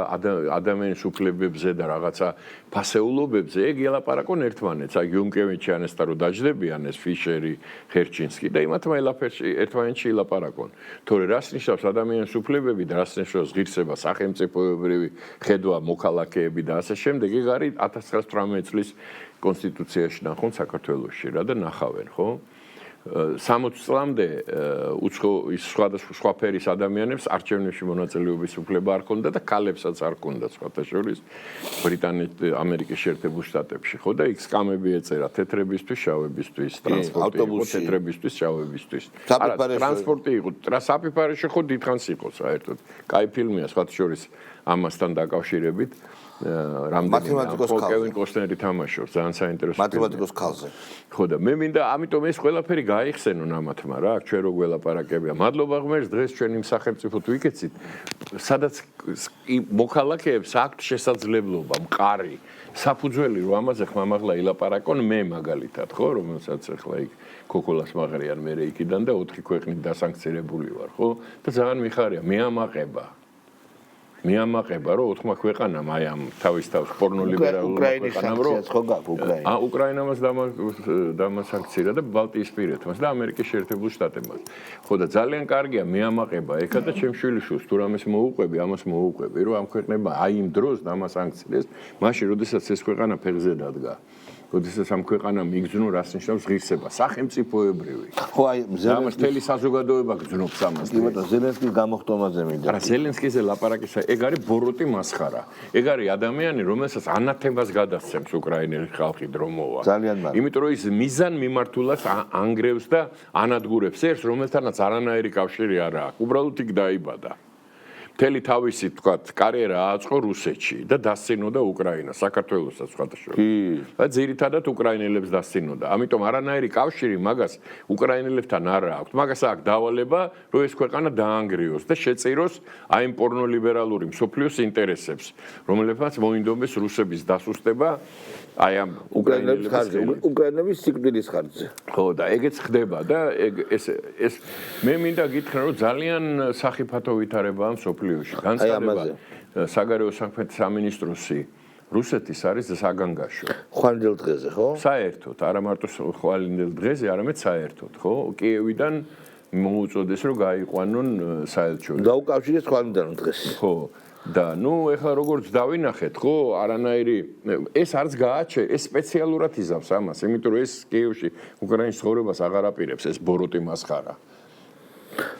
ადამიანის უფლებებზე და რაღაცა ფასეულობებზე, ეგ ელაპარაკონ ერთმანეთს, აი იუნკევიჩიანესთან რომ დაждდებიან ეს ფიშერი, ხერჩინსკი და იმათმა ერთმანეთში ელაპარაკონ. თორე რას ნიშნავს ადამიანის უფლებები და რას ნიშნავს ღირსება, სახელმწიფოებრივი ხედვა, მოქალაქეები და ასე შემდეგ, ეგ არის 1918 წლის კონსტიტუციაში ნახონ საქართველოში რა და ნახავენ, ხო? 60 წლამდე სხვა ფერის ადამიანებს არჩევნებში მონაწილეობის უფლება არ ჰქონდა და ქალებსაც არ ჰქონდა სხვათა შორის ამერიკის შეერთებულ შტატებში, ხო და იქ სკამები ეწერა თეთრებისთვის, შავებისთვის, ტრანსპორტი იყო თეთრებისთვის, შავებისთვის. არა, ტრანსპორტი იყო, საფიფარეში ხო დიდხანს იყო საერთოდ. კაი ფილმია სხვათა შორის ამასთან დაკავშირებით. მათემატიკოს ქალზე. კევინ კოსტნერი თამაშობს, ძალიან საინტერესო. მათემატიკოს ქალზე. ხო და მე მინდა ამიტომ ეს ყველაფერი გაიხსენონ ამათმა რა, ჩვენ რო გველაპარაკებია. მადლობა ღმერთს, დღეს ჩვენ იმ სახელმწიფოთ ვიქეცით, სადაც მოქალაქეებს აქვთ შესაძლებლობა, მყარი, საფუძველი რომ ამაზე ხმამაღლა ილაპარაკონ, მე მაგალითად, ხო, რომელსაც ახლა იქ ქოქოლას მაღრიან მე იქიდან და 4 ქვეყნით დასანქცირებული ვარ, ხო? და ძალიან მიხარია, მე ამაყება რომ 4 ქვეყანამ აი ამ თავის პორნოლიბერალურ ქვეყანამ რომ უკრაინამაც დამასანქცირა და ბალტიისპირეთმაც და ამერიკის შეერთებულ შტატებმაც. ხო და ძალიან კარგია მე ამაყება ეხა და ჩემ შვილიშვილს თუ რამეს მოუყვები, ამას მოუყვები რომ ამ ქვეყნებმა აი იმ დროს დამასანქცირეს, მაშინ როდესაც ეს ქვეყანა ფეხზე დადგა. როდესაც ამ ქვეყანამ იგრძნო რას ნიშნავს ღირსება, სახელმწიფოებრივი. ხო აი მთელი საზოგადოება გრძნობს ამას. კი ბატონო, ზელენსკის გამოხტომაზე მინდა. არა, ზელენსკიზე ლაპარაკისა, ეგ არის ბოროტი მასხარა. ეგ არის ადამიანი, რომელსაც ანათემას გადასცემს უკრაინელი ხალხი დრომოვა. ძალიან მაგარი. იმიტომ რომ ის მიზან მიმართულად ანგრევს და ანადგურებს ერთს, რომელთანაც არანაირი კავშირი არ აქვს. უბრალოდ იქ დაიბადა. მთელი თავისი, თქვათ, კარიერა აწყო რუსეთში და დასცინოდა უკრაინა, საქართველოსაც სხვადასხვა. და ძირითადად უკრაინელებს დასცინოდა. ამიტომ არანაირი კავშირი მაგას უკრაინელებთან არ აქვს. მაგას აქვს დავალება, რომ ეს ქვეყანა დაანგრიოს და შეწიროს აი იმ პორნოლიბერალური მსოფლიოს ინტერესებს, რომლებსაც მოინდომეს რუსების დასუსტება აი ამ უკრაინელების სიკვდილის ხარჯზე. ხო და ეგეც ხდება და ეს მე მინდა გითხრა რომ ძალიან სახიფათო ვითარებაა მსოფლიოში. განსხვავება საგარეო საქმეთა სამინისტროსი რუსეთის არის საგანგაშო. ხვალინდელ დღეზე, ხო? საერთოდ, არა მარტო ხვალინდელ დღეზე, არამედ საერთოდ, ხო? კიევიდან მოუწოდეს რომ გაიყვანონ საელჩოები. დაუკავშირეს ხვალინდელ დღეს. ხო. და ნუ ეხლა როგორც დავინახეთ, ხო, არანაირი ეს არც გააჩე, ეს სპეციალურად იზამს ამას, იმიტომ რომ ეს კიევში უკრაინის ცხოვრებას აღარ აპირებს, ეს ბოროტი მასხარა.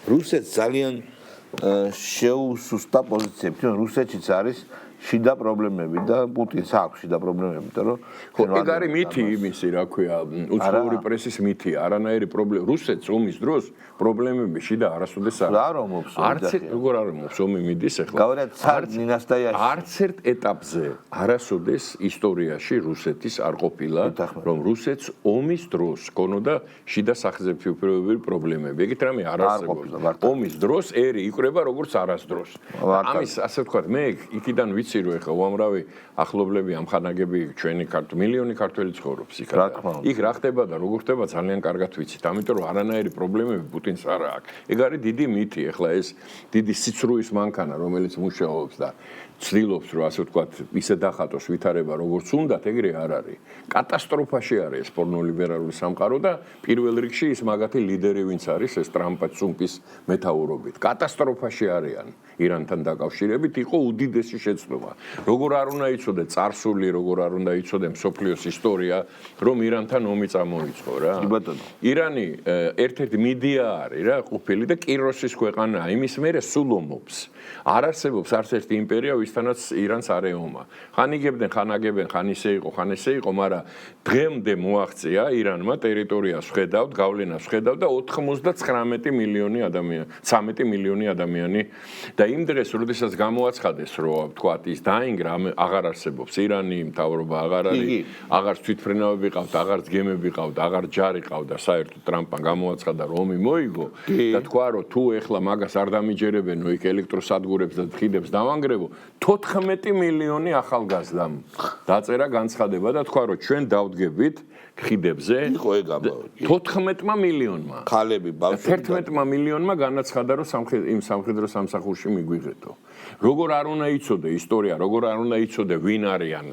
რუსეთს ძალიან შეუსუსტა პოზიციები, თუმცა რუსეთშიც არის შიდა პრობლემები და პუტინს აქვს შიდა პრობლემები, იმიტომ რომ ეგ არის მითი იმისი, რა ქვია, უცხოური პრესის მითი, არანაირი პრობლემა. რუსეთს ომის დროს პრობლემები შიდა არასოდეს არ არ ომობს. არც როგორ არ ომობს, ომი მიდის ეხლა. გავარეთ ცარ დინასტიაში. არც ერთ ეტაპზე არასოდეს ისტორიაში რუსეთის არ ყოფილა, რომ რუსეთს ომის დროს ქონოდა შიდა სახელმწიფოებრივი პრობლემები. ეგეთ რამე არ არსებობს. ომის დროს ერი იკვრება როგორც არასდროს. ამის ასე ვთქვათ, მე იქიდან ვიცი რომ ეხლა უამრავი ახლობლები ამხანაგები ჩვენი მილიონი ქართველი ცხოვრობს იქ. იქ რა ხდება და როგორ ხდება ძალიან კარგად ვიცით. ამიტომ რომ არანაირი პრობლემები პუტინს არ აქვს. ეგ არის დიდი მითი, ეხლა ეს დიდი სიცრუის მანქანა, რომელიც მუშაობს და ცდილობს რომ ასე ვთქვათ, ისე დახატოს ვითარება როგორც უნდათ, ეგრე არ არის. კატასტროფაში არის ეს პორნოლიბერალური სამყარო და პირველ რიგში ის მაგათი ლიდერი ვინც არის, ეს ტრამპის მეთაურობით. კატასტროფაში არიან. ირანთან დაკავშირებით იყო უდიდესი შეცდომა. როგორ არ უნდა იცოდე წარსული, როგორ არ უნდა იცოდე მსოფლიოს ისტორია, რომ ირანთან ომი წამოიწყო რა. ირანი ერთ-ერთი მიდია არის რა, ყოფილი და კიროსის ქვეყანაა. იმის მერე სულ ომობს. არ არსებობს არც ერთი იმპერია, ვისთანაც ირანს არ ეომა. ხან იგებდნენ, ხან აგებენ, ხან ისე იყო, ხან ესე იყო, მაგრამ დღემდე მოაღწია ირანმა ტერიტორიას ვხედავთ, გავლენას ვხედავთ და 99 მილიონი ადამიანი, 13 მილიონი ადამიანი და იმ დღეს, როდესაც გამოაცხადეს, რომ თქვათ ის დაინგრა, აღარ არსებობს ირანი, მთავრობა აღარ არის, აღარც თვითმფრინავები ყავთ, აღარც გემები ყავთ, აღარ ჯარი ყავდა, საერთოდ ტრამპმა გამოაცხადა, რომ ომი მოიგო და თქვა, რომ თუ ეხლა მაგას არ დამიჯერებენ, რომ იქ ელექტროსადგურებს და ხიდებს დავანგრევო, 14 მილიონი ახალგაზრდამ დაწერა განცხადება და თქვა, რომ ჩვენ დავდგებით ხიდებზე იყო ეგ ამბავი 14 მილიონმა ქალები ბავშვები 11 მილიონმა განაცხადა რომ იმ სამხედრო სამსახურში მიგვიღეთო. როგორ არ უნდა იცოდე ისტორია, როგორ არ უნდა იცოდე ვინ არიან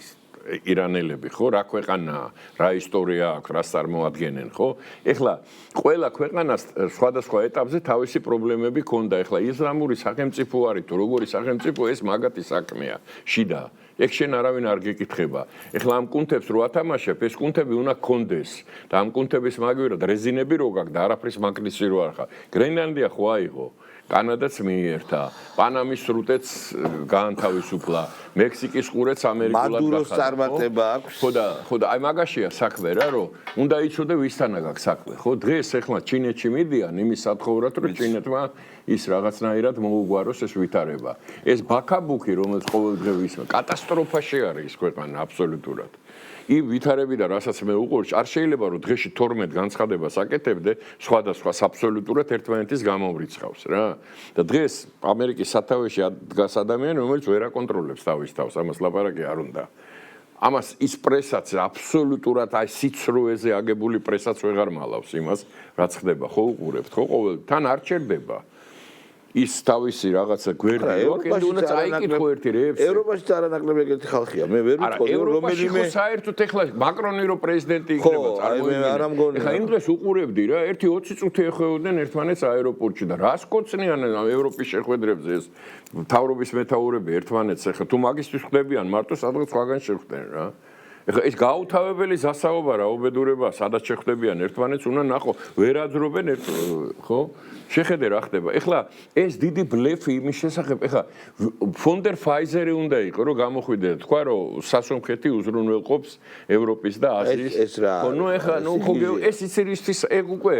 ირანელები, ხო, რა ქვეყანაა, რა ისტორია აქვს, რას წარმოადგენენ, ხო? ეხლა ყველა ქვეყანას სხვადასხვა ეტაპზე თავისი პრობლემები ქონდა. ეხლა ისლამური სახელმწიფო არის თუ როგორი სახელმწიფო, ეს მაგათი საქმეა, შიდა. ეგ შენ არავინ არ გეკითხება. ეხლა ამ კუნთებს რო ათამაშებ, ეს კუნთები უნდა გქონდეს და ამ კუნთების მაგივრად რეზინები რო გაქვს და არაფრის მაგნისი რო არ ხარ. გრენლანდია ხო აიღო? კანადაც მიიერთა, პანამის სრუტეც გაანთავისუფლა, მექსიკის ყურეც ამერიკულად გახადა. მადუროს წარმატება აქვს. ხო და აი მაგაშია საქმე რა, რომ უნდა იცოდე ვისთანა გაქვს საქმე, ხო? დღეს ეხლა ჩინეთში მიდიან იმის სათხოვრად, რომ ჩინეთმა ის რაღაცნაირად მოუგვაროს ეს ვითარება. ეს ბაქაბუქი, რომელიც ყოველდღე ვისმენ, კატასტროფაში არის ის ქვეყანა აბსოლუტურად. იმ ვითარებიდან რასაც მე უყურე, არ შეიძლება რომ დღეში 12 განცხადებას აკეთებდე, სხვადასხვა აბსოლუტურად ერთმანეთის გამოვრიცხავს რა. და დღეს ამერიკის სათავეში დგას ადამიანი, რომელიც ვერ აკონტროლებს თავის თავს, ამას ლაპარაკი არ უნდა. ამას ის პრესაც აბსოლუტურად აი სიცრუეზე აგებული პრესაც ვეღარ მალავს იმას, რაც ხდება, ხო უყურებთ, ხო ყოველ თან არ ჩერდება. ის თავისი რაღაცა გვერდი ევროპაში წაიკითხო ერთი რეებს. ევროპაში არანაკლები ეგეთი ხალხია. მე ვერ ვიტყოდი რომ რომელიმე საერთოდ ეხლა მაკრონი რო პრეზიდენტი იქნება წარმოიდგინე. ეხლა იმ დღეს უყურებდი რა, ერთი 20 წუთი ეხვეოდნენ ერთმანეთს აეროპორტში და რას კოცნიან ევროპის შეხვედრებზე ეს მთავრობის მეთაურები ერთმანეთს ეხლა თუ მაგისტრის ხდებიან მარტო სადღაც სხვაგან შეხვდნენ რა. ეხლა ეს გაუთავებელი ზასაობა რა, უბედურება, სადაც შეხვდებიან ერთმანეთს უნდა ნახო, ვერ აძრობენ ხო? შეხედე რა ხდება. ეხლა ეს დიდი ბლეფი იმის შესახებ, ეხლა ფონდერ ფაიზერი უნდა იყო, რომ გამოხვიდე, თქვა, რომ სასონხეთი უზრუნველყოფს ევროპის და აზიის. ხო, ნუ ეხლა ნუ ხო ეს იცირისთვის ეგ უკვე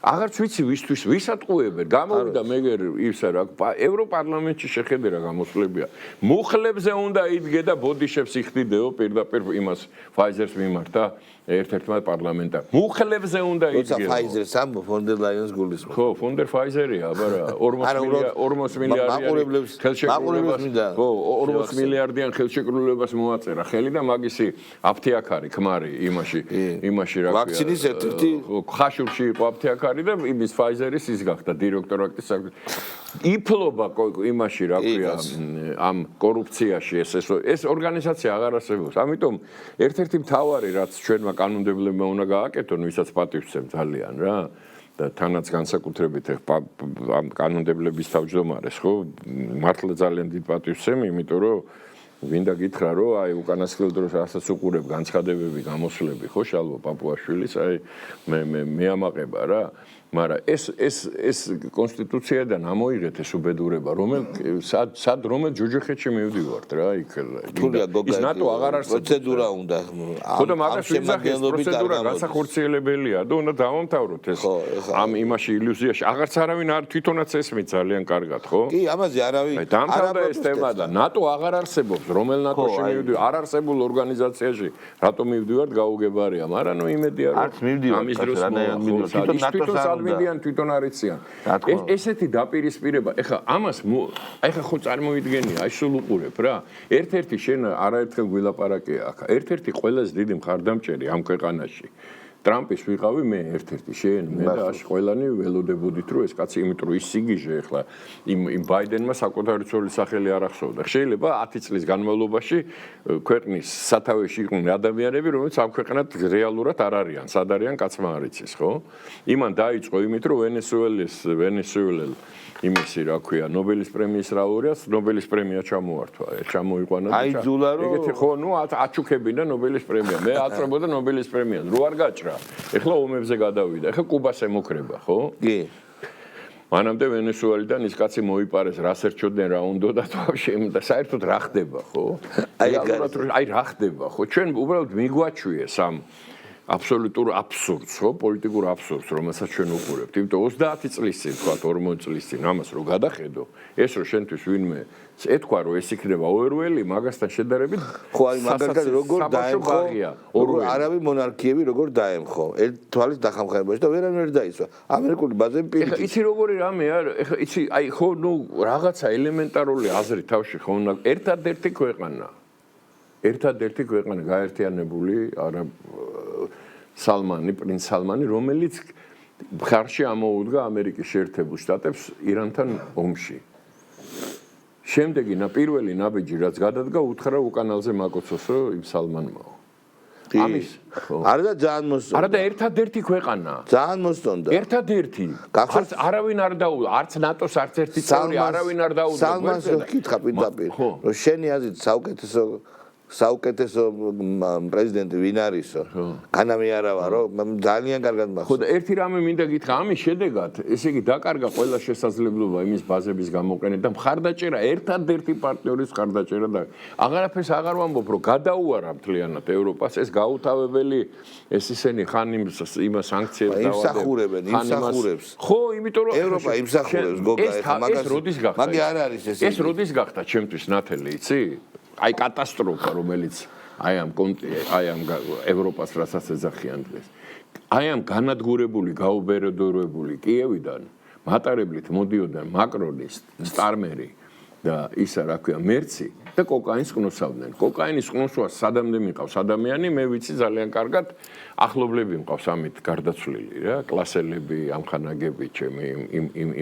აღარც ვიცი ვისთვის ვისატყუებენ. გამოვიდა მეგერ ისა რა, ევროპარლამენტში შეხედე რა გამოსვლებია. მუხლებზე უნდა იდგე და ბოდიშებს იხდიდეო პირდაპირ იმას ფაიზერს მიმართა. ერთ-ერთმა პარლამენტა. მუხლებზე უნდა იდგე. როცა ფაიზერს ამ ფონდერ ლაიონს გულისხმობს. ხო, ფონდერ ფაიზერია, აბარა 40 მილიარდიან ხელშეკრულებას. ხო, 40 მილიარდიან ხელშეკრულებას მოაწერა ხელი და მაგისი აფთიაქარი ქმარი იმაში რა ქვია. ვაქცინის ერთ-ერთი ხაშურში იყო აფთიაქარი და იმის ფაიზერის ის გახდა დირექტორატის იფლობა იმაში რა ქვია ამ კორუფციაში ეს ორგანიზაცია აღარ არსებობს. ამიტომ ერთ-ერთი მთავარი რაც ჩვენმა კანონმდებლებმა უნდა გააკეთონ, ვისაც პატივს ვცემ ძალიან რა. და თანაც განსაკუთრებით ამ კანონმდებლობის თავმჯდომარეს, ხო, მართლა ძალიან დიდ პატივს ვცემ, იმიტომ რომ ვინდა გითხრა, რომ აი უკანასკნელ დროს რასაც უყურებ განცხადებები, გამოსვლები, ხო, შალვა პაპუაშვილის, აი მე ამაყება რა. მაგრამ ეს კონსტიტუციიდან ამოიღეთ ეს უბედურება, სად რომელ ჯოჯოხეთში მივდივართ რა, იქ ის ნატო აღარ არსებობს. პროცედურა უნდა. ხო და მაგას ვიზახეს პროცედურა განსახორციელებელია და უნდა დავამთავროთ ეს ამ იმაში ილუზიაში. აღარც არავინ არ თვითონაც ესმით ძალიან კარგად, ხო? კი, ამაზე არავინ დამთავრდა ეს თემა და ნატო აღარ არსებობს, რომელ ნატოში მივდივართ, არ არსებულ ორგანიზაციაში რატომ მივდივართ გაუგებარია, მაგრამ ნუ იმედია რომ არც მივდივართ ამის დროს მიდიან თვითონ არიციან. ესეთი დაპირისპირება, ეხლა ამას ეხლა ხო წარმოიდგენია, აი სულ უყურებ რა. ერთ-ერთი შენ არაერთხელ გვილაპარაკია აქ. ერთ-ერთი ყველაზე დიდი მხარდამჭერი ამ ქვეყანაში. ტრამპის ვიყავი მე ერთ-ერთი შენ მე და ყველანი ველოდებოდით რომ ეს კაცი იმიტომ რომ ის სიგიჟე ეხლა იმ ბაიდენმა საკუთარი ცოლის სახელი არ ახსოვდა. შეიძლება 10 წლის განმავლობაში ქვეყნის სათავეში იყვნენ ადამიანები, რომლებიც ამ ქვეყნად რეალურად არ არიან, სად არიან კაცმა არ იცის, ხო? იმან დაიწყო იმით რომ ვენესუელელ იმისი რა ქვია, ნობელის პრემიის ლაურეატს ნობელის პრემია ჩამოიყვანა და აიძულა რომ ეგეთი ხო, ნუ აჩუქებინა ნობელის პრემია. მე აწრებოდა ნობელის პრემიას. რო არ გაჭრა. ეხლა ომებზე გადავიდა. ეხლა კუბას ემუქრება, ხო? კი. მანამდე ვენესუელიდან ის კაცი მოიპარეს, რას ერჩოდნენ, რა უნდოდა და საერთოდ რა ხდება, ხო? აი რა ხდება, ხო? ჩვენ უბრალოდ მიგვაჩვიეს ამ აბსოლუტურ აბსურდს, ხო, პოლიტიკურ აბსურდს, რომელსაც ჩვენ უყურებთ. იმიტომ 30 წლის წინ, თქვა 40 წლის წინ ამას რო გადახედო, ეს რო შენთვის ვინმე ეთქვა რომ ეს იქნება ორველი, მაგასთან შედარებით ხო, აი მაგალითად როგორ დაემხო არავი მონარქიები როგორ დაემხო თვალის დახამხარებაში და ვერანაირ დაისვა. ამერიკული ბაზები პირიქით. იცი როგორი რამე არ, ეხლა იცი, აი ხო, ნუ რაღაცა ელემენტარული აზრი თავში ხო უნდა ერთადერთი ქვეყანა გაერთიანებული პრინც სალმანი, რომელიც მხარში ამოუდგა ამერიკის შეერთებულ შტატებს ირანთან ომში. შემდეგი პირველი ნაბიჯი რაც გადადგა, უთხრა უკანალზე მაკოცოსო იმ სალმანმაო. ამის არა და ძალიან მოსწონდა. არა და ერთადერთი ქვეყანა. ძალიან მოსწონდა. ერთადერთი. არც არავინ არ დაუდა, არც ნატოს არც ერთი წევრი არავინ არ დაუდა. სალმანს კითხა პირდაპირ, რომ შენი აზრით საუკეთესო პრეზიდენტი ვინ არისო? განამი არავა რომ ძალიან კარგად მახსოვს. ხო და ერთი რამე მინდა გითხრა, ამის შედეგად, ესე იგი დაკარგა ყველა შესაძლებლობა იმის ბაზების გამოყენება და მხარდაჭერა, ერთადერთი პარტნიორის მხარდაჭერა და აღარაფერს აღარ ვამბობ, რომ გადაუარა მთლიანად ევროპას, ეს გაუთავებელი ეს ისენი ხან იმ სანქციებს იმსახურებენ, იმსახურებს. ხო, იმიტომ რომ ევროპა იმსახურებს გოგა ეხლა მაგას როდის გახდა? მაგი არ არის ეს. ეს როდის გახდა ჩემთვის ნათელი, იცი? აი კატასტროფა რომელიც აი ამ ევროპას რასაც ეძახიან დღეს. აი ამ განადგურებული, გაუბერდორებული კიევიდან მატარებლით მოდიოდნენ მაკრონის, სტარმერი და ისა რა ქვია, მერცი და კოკაინს ყნოსავდნენ. კოკაინის ყნოსვას სადამდე მიყავს ადამიანი, მე ვიცი ძალიან კარგად, ახლობლები მყავს ამით გარდაცვლილი რა, კლასელები, ამხანაგები ჩემი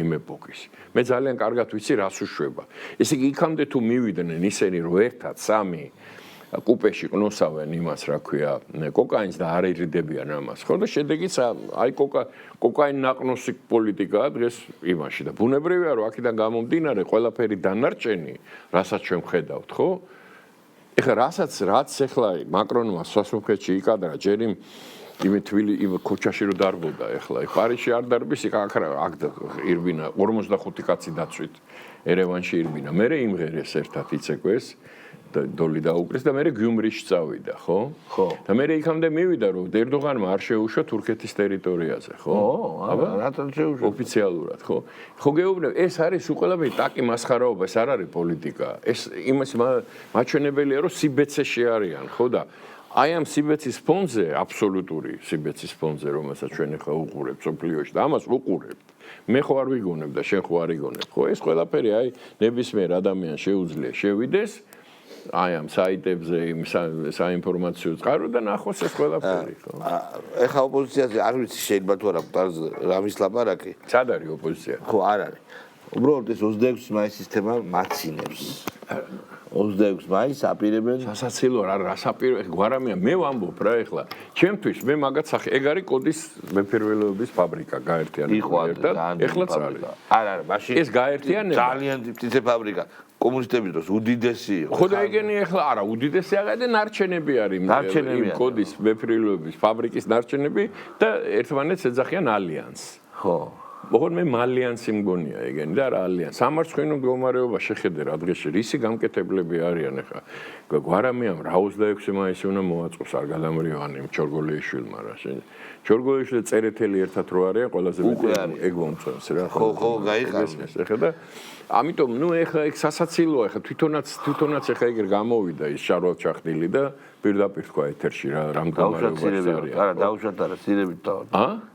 იმ ეპოქის. მე ძალიან კარგად ვიცი რას უშვება. ესე იგი იქამდე თუ მივიდნენ ისინი რომ ერთად სამი კუპეში ყნოსავენ იმას რა ქვია, კოკაინს და არ ერიდებიან ამას. ხო და შედეგიც აი კოკაინ ნაყნოსი პოლიტიკაა დღეს იმაში და ბუნებრივია რომ აქედან გამომდინარე ყველაფერი დანარჩენი, რასაც ჩვენ ხედავთ, ხო? ეხლა რაც ეხლა მაკრონმა სასუნხეთში იკადრა, ჯერ იმ ქუჩაში რო დარბოდა ეხლა, პარიზში არ დარბის, აქ ირბინა 45 კაცი დაცვით ერევანში ირბინა. მერე იმღერეს ერთად იცეკვეს და დოლი დაუკრეს და მერე გიუმრიში წავიდა, ხო? ხო. და მერე იქამდე მივიდა რომ ერდოღანმა არ შეუშვა თურქეთის ტერიტორიაზე, ხო? აბა, რატომ შეუშვა? ოფიციალურად, ხო? ხო გეუბნებ, ეს არის უყველაბი ტაკი მასხარაობა, ეს არ არის პოლიტიკა. ეს იმას მაჩვენებელია რომ სიბეცეში არიან, ხო და აი ამ სიბეცის ფონზე, აბსოლუტური სიბეცის ფონზე, რომელსაც ჩვენ ახლა უყურებთ სოფლიოში და ამას უყურებთ. მე ხო არ ვიგონებ და შენ ხო არ იგონებ, ხო? ეს ყველაფერი აი ნებისმიერ ადამიანს შეუძლია შევიდეს აი ამ საიტებზე იმ საინფორმაციო წყარო და ნახოს ეს ყველაფერი, ხო? ეხა ოპოზიციაზე არ ვიცი შეიძლება თუ არა რამის ლაპარაკი. სად არის ოპოზიცია? ხო, არ არის. უბრალოდ ეს 26 მაისის თემა მაცინებს. 26 მაისს აპირებენ სასაცილო რა საპირე გვარამია მე ვამბობ რა ეხლა ჩემთვის მე მაგაც ეგ არის კოდის მეფერველეობის ფაბრიკა გაერთიანებული ერთად ეხლაც არის არა მაშინ ეს გაერთიანება ძალიან ტიპის ფაბრიკა კომუნისტების დროს უდიდესი იყო ხო და ეგენი ეხლა არა უდიდესი აღარ და ნარჩენები არის იმ კოდის მეფერველეობის ფაბრიკის ნარჩენები და ერთმანეთს ეძახიან ალიანს ხო ოღონდ მე ალიანსი მგონია ეგენი და რა ალიანს სამარცხინო მდგომარეობა შეხედე რა დღეში რისი გამკეთებლები არიან ეხლა გვარამიამ რა 26 მაისი უნდა მოაწყოს არ გადამრიოვანი ჩორგოლიაშვილმა რა ჩორგოლიაშვილი წერეთელი ერთად რო არიან ყველაზე მეტი ეგ მომწონს რა ხო გაიყარეს ეხლა და ამიტომ ნუ ეხლა ეგ სასაცილოა ეხლა თვითონაც ეხლა ეგ გამოვიდა ის შარვალ ჩახდილი და პირდაპირ თქვა ეთერში რა მდგომარეობაში არის არა დაუშვათ არა სირებით თავად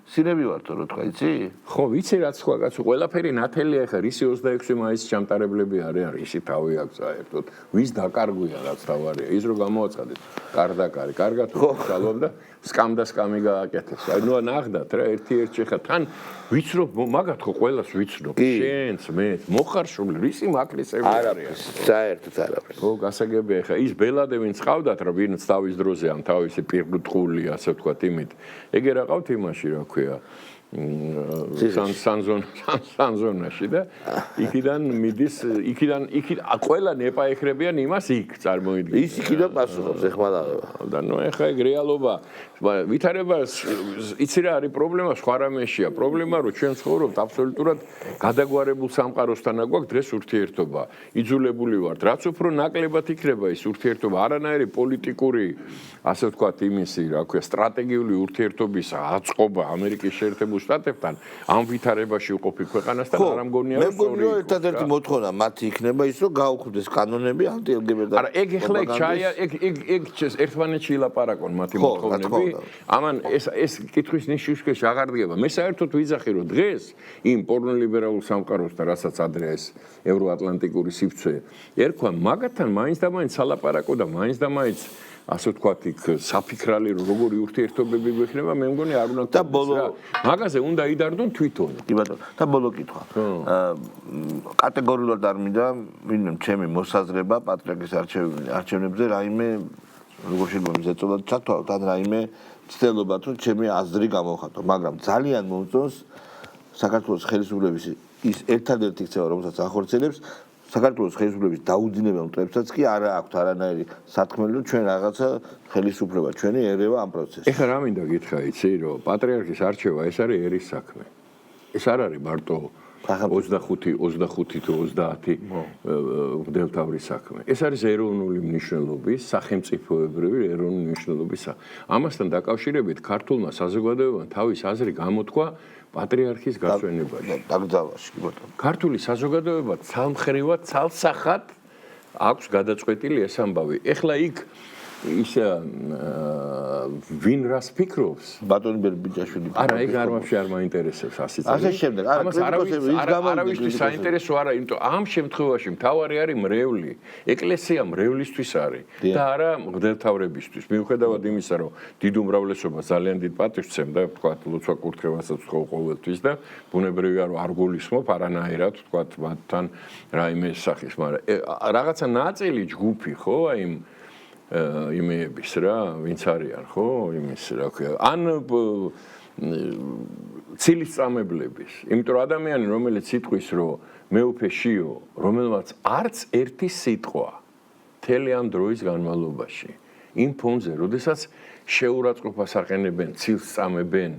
სირები ვართ რო თქვა იცი ხო ვიცი რაც თქვა კაცო ყველაფერი ნათელია ეხლა რისი 26 მაისის ჩამტარებლები არიან ისი თავი აქვს საერთოდ ვის დაკარგვია რაც თავარია ის რო გამოაცხადეთ კარდაკარი კარგად უხალობ და სკამ და სკამი გააკეთეს აი ნუ ნახდათ რა ერთ-ერთი ხა თან ვიცნობ მაგათ ხო ყველას ვიცნობ შენც მე მოხარშული რისი მაკრისები არაფერს საერთოდ არაფერს ხო გასაგებია ხა ის ბელადე ვინც ყავდათ რა ვინც თავის დროზე ამ თავისი პირუტყული ასე ვთქვათ იმით ეგე რა ყავთ იმაში რა ქვია სანზონაში და იქიდან მიდის იქიდან ყველა ნეპაექრებიან იმას იქ წარმოიდგინე ის იქიდან პასუხობს ეხმალაღება და ნუ ეხა ეგ რეალობა ვითარება იცი რა არის პრობლემა სხვა რამეშია პრობლემა რომ ჩვენ ცხოვრობთ აბსოლუტურად გადაგვარებულ სამყაროსთან აგვაქვს დღეს ურთიერთობა იძულებული ვართ რაც უფრო ნაკლებად იქნება ის ურთიერთობა არანაირი პოლიტიკური ასე ვთქვათ იმისი რა ქვია სტრატეგიული ურთიერთობის აწყობა ამერიკის შეერთებულ შტატებთან ამ ვითარებაში უყოფი ქვეყანასთან არ ამგონია მე მგონია ერთადერთი მოთხოვნა მათი იქნება ის რომ გაუქმდეს კანონები ანტი-LGBT არა ეგ ეხლა ეგ ერთმანეთში ილაპარაკონ მათი მოთხოვნები ამან ეს კითხვის ნიშნულში აღარ დგება მე საერთოდ ვიძახი რომ დღეს იმ პორნოლიბერალურ სამყაროსთან რასაც ადრე ეს ევროატლანტიკური სივრცე ერქვა მაგათთან მაინც და მაინც ალაპარაკო და მაინც და მაინც ასე ვთქვათ იქ საფიქრალი როგორი ურთიერთობები გვექნება მე მგონი არ უნდა და ბოლო მაგაზე უნდა იდარდონ თვითონ კი ბატონო და ბოლო კითხვა კატეგორიულად არ მინდა ვინმე ჩემი მოსაზრება პატრიარქის არჩევნებზე რაიმე როგორ შეიძლება მზეწოდათ ჩათვალოთ ან რაიმე ცდილობა თუ ჩემი აზრი გამოვხატო მაგრამ ძალიან მომწონს საქართველოს ხელისუფლების ის ერთადერთი ქცევა რომელსაც ახორციელებს საქართველოს ხელისუფლების დაუდინებელ მტრებსაც კი არა აქვთ არანაირი სათქმელი რომ ჩვენ რაღაცა ხელისუფლება ჩვენი ერევა ამ პროცესში. ეხლა რა მინდა გითხრა იცი რომ პატრიარქის არჩევა ეს არის ერის საქმე. ეს არ არის მარტო 25 თუ 30 მღვდელთავრის საქმე. ეს არის ეროვნული მნიშვნელობის, სახელმწიფოებრივი ეროვნული მნიშვნელობის. ამასთან დაკავშირებით ქართულმა საზოგადოებამ თავის აზრი გამოთქვა პატრიარქის გასვენებაში. დაკრძალვაში კი ბატონო. ქართული საზოგადოება ცალმხრივად, ცალსახად აქვს გადაწყვეტილი ეს ამბავი. ეხლა იქ ის ვინ რას ფიქრობს? ბატონი ბერბიჭაშვილი. არა, ეგ არ მაინტერესებს ასე წელი. ასე შემდეგ, არავისთვის საინტერესო არა, იმიტომ ამ შემთხვევაში მთავარი არის მრევლი. ეკლესია მრევლისთვის არის და არა მღვდელთავრებისთვის. მიუხედავად იმისა, რომ დიდ უმრავლესობას ძალიან დიდ პატივს სცემდა, ვთქვათ, ლოცვა კურთხევასაც ყოველთვის და ბუნებრივია რომ არ გულისხმობ არანაირად, ვთქვათ, მათთან რაიმე სახის, მაგრამ რაღაცა ნაწილი ჯგუფი, ხო, აი იმეების რა, ვინც არიან, ხო, იმის რა ქვია, ან ცილისწამებლების, იმიტომ რომ ადამიანი, რომელიც იტყვის, რომ მეუფე შიო, რომელმაც არც ერთი სიტყვა მთელი ამ დროის განმავლობაში, იმ ფონზე, როდესაც შეურაცხყოფას აყენებენ, ცილსწამებენ,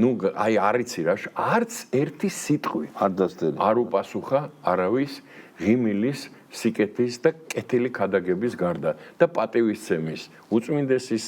ნუ აი არ იცი რა, არც ერთი სიტყვი არ უპასუხა არავის ღიმილის სიკეთის და კეთილი ქადაგების გარდა და პატივისცემის, უწმინდესის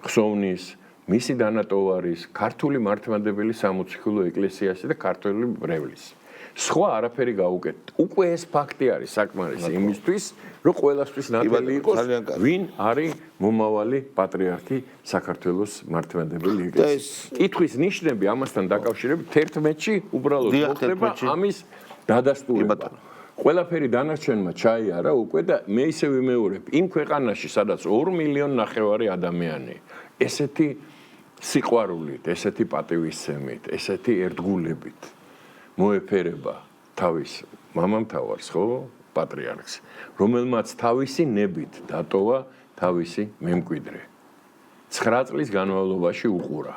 ხსოვნის, მისი დანატოვარის, ქართული მართლმადიდებელი სამოციქულო ეკლესიაში და ქართული მრევლის. სხვა არაფერი გაუკეთეთ. უკვე ეს ფაქტი არის საკმარისი იმისთვის, რომ ყველასთვის ნათელი იყოს, ვინ არის მომავალი პატრიარქი საქართველოს მართლმადიდებელი ეკლესიის. კითხვის ნიშნები ამასთან დაკავშირებით 11-ში უბრალოდ მოხდება ამის დადასტურება. ყველაფერი დანარჩენმა ჩაიარა უკვე და მე ისე ვიმეორებ იმ ქვეყანაში სადაც 2,5 მილიონი ადამიანი ესეთი სიყვარულით, ესეთი პატივისცემით, ესეთი ერთგულებით მოეფერება თავის მამამთავარს, ხო? პატრიარქს, რომელმაც თავისი ნებით დატოვა თავისი მემკვიდრე. 9 წლის განმავლობაში უყურა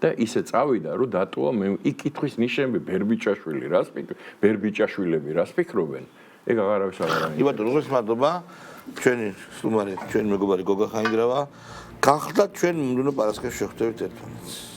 და ისე წავიდა, რომ დატოვა იკითხვის ნიშნები ბერბიჭაშვილები რას ფიქრობენ? ეგ აღარავის აღარ არის. იბატონო, როგორც მადლობა, ჩვენი სტუმარი, ჩვენი მეგობარი გოგა ხაინდრავა, გახდა ჩვენ მომდევნო პარასკევს შევხვდებით ერთმანეთს.